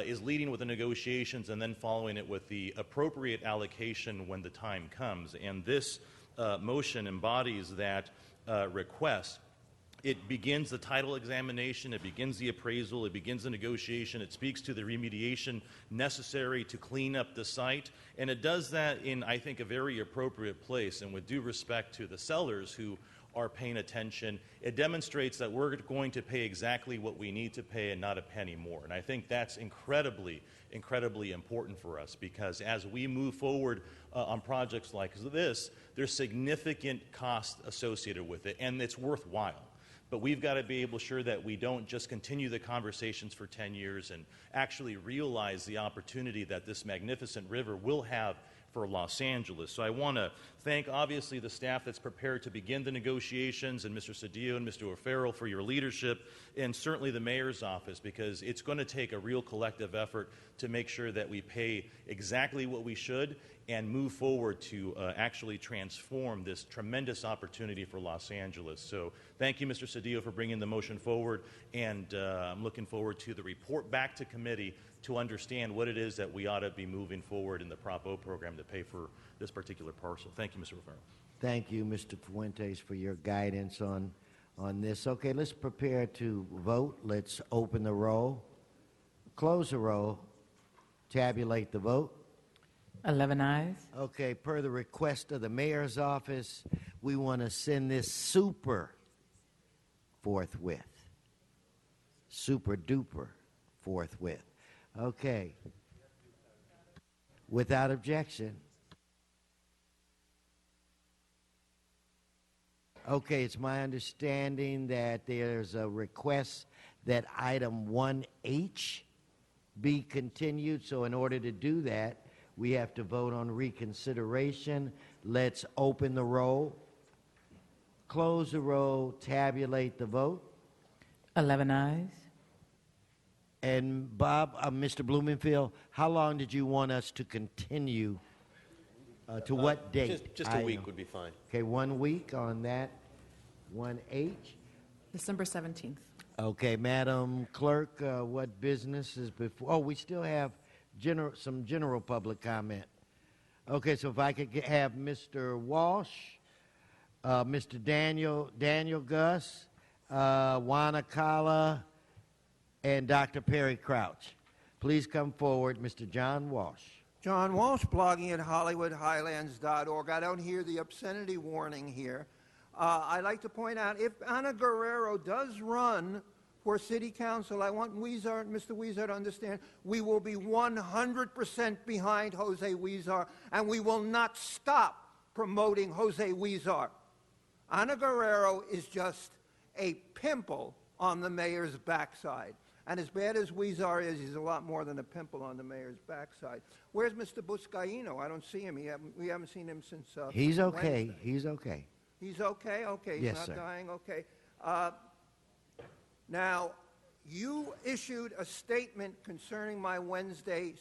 is leading with the negotiations and then following it with the appropriate allocation when the time comes. And this motion embodies that request. It begins the title examination, it begins the appraisal, it begins the negotiation, it speaks to the remediation necessary to clean up the site, and it does that in, I think, a very appropriate place. And with due respect to the sellers who are paying attention, it demonstrates that we're going to pay exactly what we need to pay and not a penny more. And I think that's incredibly, incredibly important for us, because as we move forward on projects like this, there's significant cost associated with it, and it's worthwhile. But we've got to be able to ensure that we don't just continue the conversations for 10 years and actually realize the opportunity that this magnificent river will have for Los Angeles. So I want to thank, obviously, the staff that's prepared to begin the negotiations, and Mr. Cedillo and Mr. O'Farrell for your leadership, and certainly the mayor's office, because it's going to take a real collective effort to make sure that we pay exactly what we should and move forward to actually transform this tremendous opportunity for Los Angeles. So thank you, Mr. Cedillo, for bringing the motion forward, and I'm looking forward to the report back to committee to understand what it is that we ought to be moving forward in the Prop O program to pay for this particular parcel. Thank you, Mr. O'Farrell. Thank you, Mr. Fuentes, for your guidance on this. Okay, let's prepare to vote. Let's open the roll, close the roll, tabulate the vote. 11 ayes. Okay, per the request of the mayor's office, we want to send this super forthwith. Super duper forthwith. Okay. Without objection. Okay, it's my understanding that there's a request that item 1H be continued. So in order to do that, we have to vote on reconsideration. Let's open the roll, close the roll, tabulate the vote. 11 ayes. And Bob, Mr. Blumenfield, how long did you want us to continue? To what date? Just a week would be fine. Okay, 1 week on that 1H. December 17th. Okay, Madam Clerk, what business is before? Oh, we still have some general public comment. Okay, so if I could have Mr. Walsh, Mr. Daniel Gus, Juana Kala, and Dr. Perry Crouch. Please come forward, Mr. John Walsh. John Walsh, blogging at HollywoodHighlands.org. I don't hear the obscenity warning here. I'd like to point out, if Ana Guerrero does run for city council, I want Mr. Huizar to understand, we will be 100% behind Jose Huizar, and we will not stop promoting Jose Huizar. Ana Guerrero is just a pimple on the mayor's backside. And as bad as Huizar is, he's a lot more than a pimple on the mayor's backside. Where's Mr. Buscaino? I don't see him. We haven't seen him since He's okay. Wednesday. He's okay. He's okay? Okay. He's Yes, not sir. dying? Okay. Now, you issued a statement concerning my Wednesday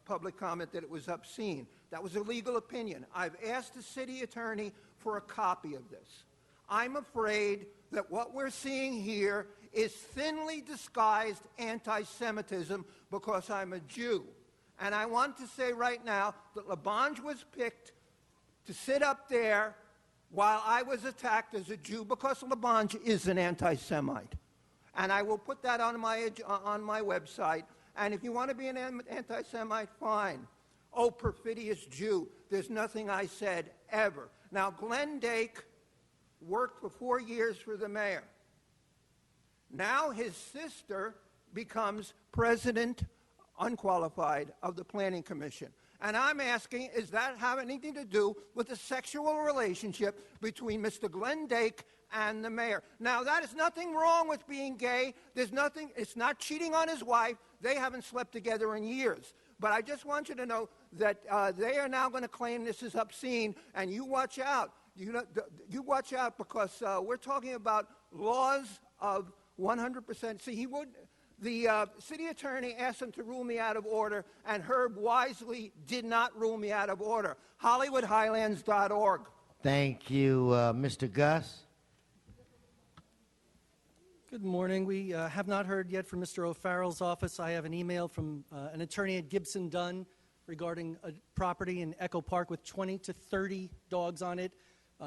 public comment that it was obscene. That was a legal opinion. I've asked the city attorney for a copy of this. I'm afraid that what we're seeing here is thinly disguised anti-Semitism because I'm a Jew. And I want to say right now that Labange was picked to sit up there while I was attacked as a Jew because Labange is an anti-Semite. And I will put that on my website. And if you want to be an anti-Semite, fine. Oh, perfidious Jew. There's nothing I said ever. Now, Glenn Dake worked for 4 years for the mayor. Now his sister becomes president, unqualified, of the Planning Commission. And I'm asking, does that have anything to do with the sexual relationship between Mr. Glenn Dake and the mayor? Now, that is nothing wrong with being gay. There's nothing, it's not cheating on his wife. They haven't slept together in years. But I just want you to know that they are now going to claim this is obscene, and you watch out. You watch out because we're talking about laws of 100%. See, the city attorney asked him to rule me out of order, and Herb wisely did not rule me out of order. HollywoodHighlands.org. Thank you, Mr. Gus. Good morning. We have not heard yet from Mr. O'Farrell's office. I have an email from an attorney at Gibson Dunn regarding a property in Echo Park with 20 to 30 dogs on it.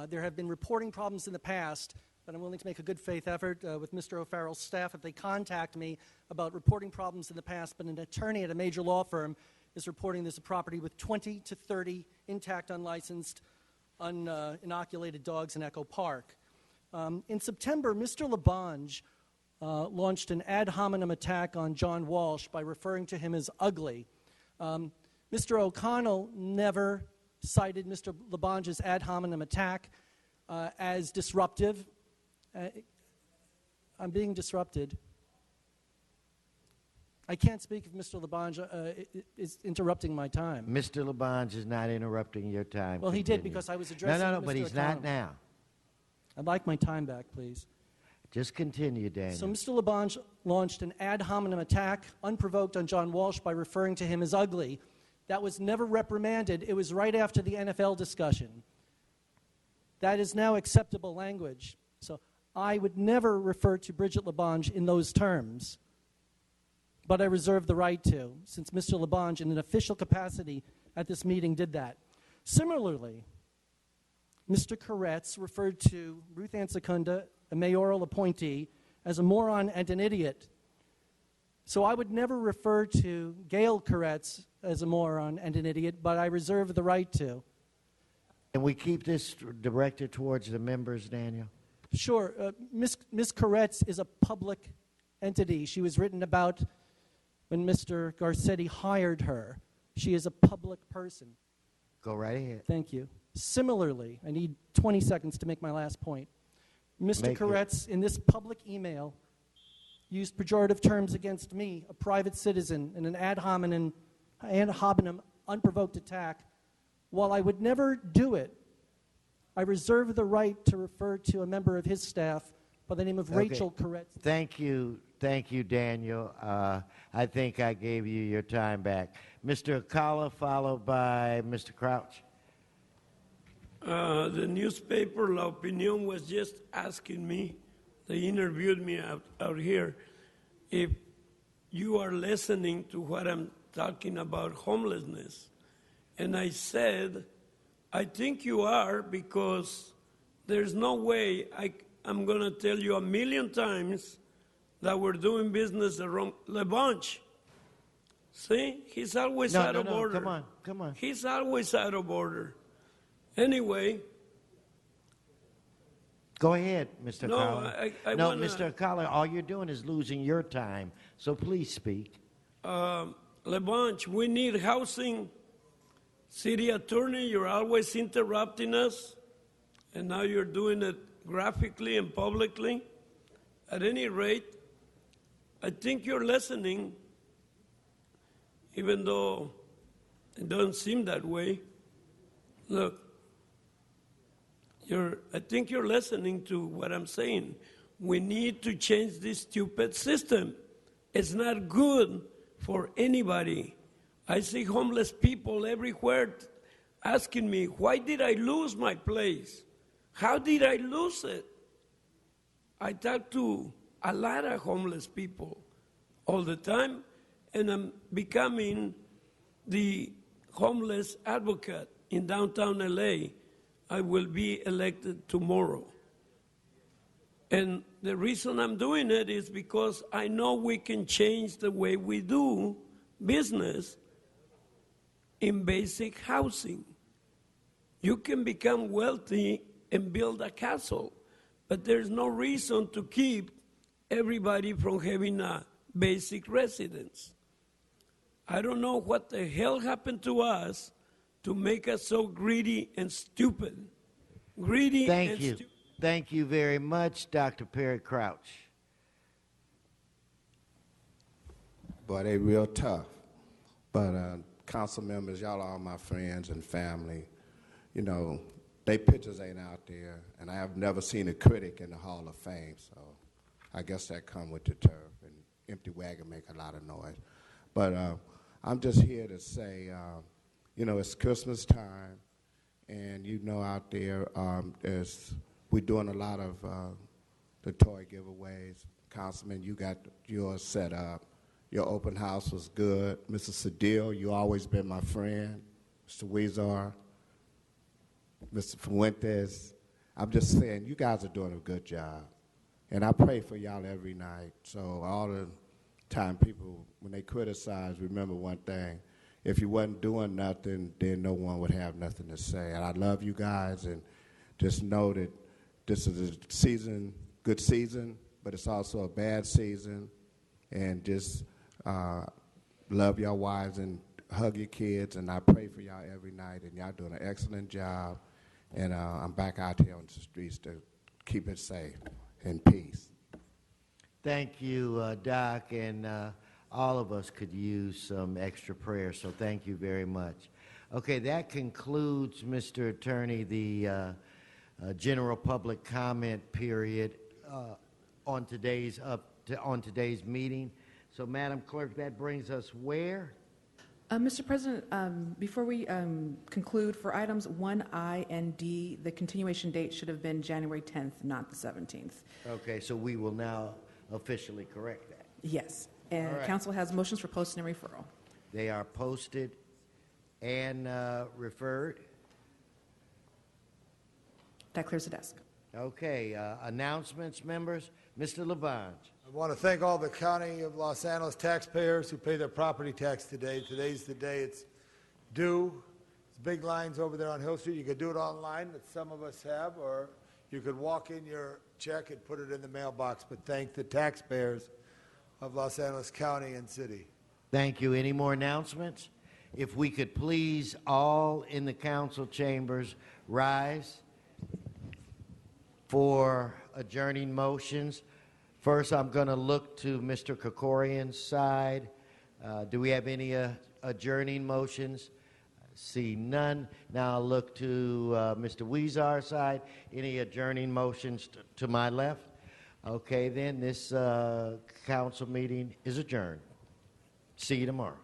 There have been reporting problems in the past, but I'm willing to make a good faith effort with Mr. O'Farrell's staff if they contact me about reporting problems in the past. But an attorney at a major law firm is reporting there's a property with 20 to 30 intact, unlicensed, uninoculated dogs in Echo Park. In September, Mr. Labange launched an ad hominem attack on John Walsh by referring to him as ugly. Mr. O'Connell never cited Mr. Labange's ad hominem attack as disruptive. I'm being disrupted. I can't speak if Mr. Labange is interrupting my time. Mr. Labange is not interrupting your time. Well, he did Continue. because I was addressing No, Mr. but he's O'Connell. not now. I'd like my time back, please. Just continue, Daniel. So Mr. Labange launched an ad hominem attack, unprovoked, on John Walsh by referring to him as ugly. That was never reprimanded. It was right after the NFL discussion. That is now acceptable language. So I would never refer to Bridget Labange in those terms, but I reserve the right to, since Mr. Labange, in an official capacity at this meeting, did that. Similarly, Mr. Koretz referred to Ruth Ann Secunda, a mayoral appointee, as a moron and an idiot. So I would never refer to Gail Koretz as a moron and an idiot, but I reserve the right to. Can we keep this directed towards the members, Daniel? Sure. Ms. Koretz is a public entity. She was written about when Mr. Garcetti hired her. She is a public person. Go right ahead. Thank you. Similarly, I need 20 seconds to make my last point. Mr. Koretz, in this public email, used pejorative terms against me, a private citizen, in an ad hominem, unprovoked attack. While I would never do it, I reserve the right to refer to a member of his staff by the name of Rachel Koretz. Thank you, Daniel. I think I gave you your time back. Mr. Akala, followed by Mr. Crouch. The newspaper La Opinión was just asking me, they interviewed me out here, if you are listening to what I'm talking about homelessness. And I said, I think you are, because there's no way I'm going to tell you 1,000,000 times that we're doing business around Labange. See, he's always out of order. Come on. He's always out of order. Anyway. Go ahead, Mr. No, Akala. I wanna, Mr. Akala, all you're doing is losing your time, so please speak. Labange, we need housing. City attorney, you're always interrupting us, and now you're doing it graphically and publicly. At any rate, I think you're listening, even though it doesn't seem that way. Look, I think you're listening to what I'm saying. We need to change this stupid system. It's not good for anybody. I see homeless people everywhere asking me, why did I lose my place? How did I lose it? I talk to a lot of homeless people all the time, and I'm becoming the homeless advocate in downtown LA. I will be elected tomorrow. And the reason I'm doing it is because I know we can change the way we do business in basic housing. You can become wealthy and build a castle, but there's no reason to keep everybody from having a basic residence. I don't know what the hell happened to us to make us so greedy and stupid. Thank you. Thank you very much, Dr. Perry Crouch. Boy, they real tough. But council members, y'all are all my friends and family. You know, they pictures ain't out there, and I have never seen a critic in the Hall of Fame, so I guess that come with the turf, and empty wagon make a lot of noise. But I'm just here to say, you know, it's Christmas time, and you know out there, we're doing a lot of the toy giveaways. Councilman, you got yours set up. Your open house was good. Mr. Cedillo, you always been my friend. Mr. Weezar, Mr. Fuentes. I'm just saying, you guys are doing a good job. And I pray for y'all every night. So all the time people, when they criticize, remember one thing. If you wasn't doing nothing, then no one would have nothing to say. And I love you guys, and just know that this is a season, good season, but it's also a bad season. And just love your wives and hug your kids, and I pray for y'all every night, and y'all doing an excellent job. And I'm back out here on the streets to keep it safe and peace. Thank you, Doc. And all of us could use some extra prayer, so thank you very much. Okay, that concludes, Mr. Attorney, the general public comment period on today's meeting. So, Madam Clerk, that brings us where? Mr. President, before we conclude, for items 1I and D, the continuation date should have been January 10th, not the 17th. Okay, so we will now officially correct that. Yes. And All right. council has motions for posting and referral. They are posted and referred. That clears the desk. Okay, announcements, members. Mr. Labange. I want to thank all the County of Los Angeles taxpayers who pay their property tax today. Today's the day it's due. There's big lines over there on Hill Street. You could do it online, that some of us have, or you could walk in your check and put it in the mailbox. But thank the taxpayers of Los Angeles County and City. Thank you. Any more announcements? If we could please all in the council chambers rise for adjourning motions. First, I'm going to look to Mr. Krikorian's side. Do we have any adjourning motions? See none. Now I'll look to Mr. Weezar's side. Any adjourning motions to my left? Okay, then this council meeting is adjourned. See you tomorrow.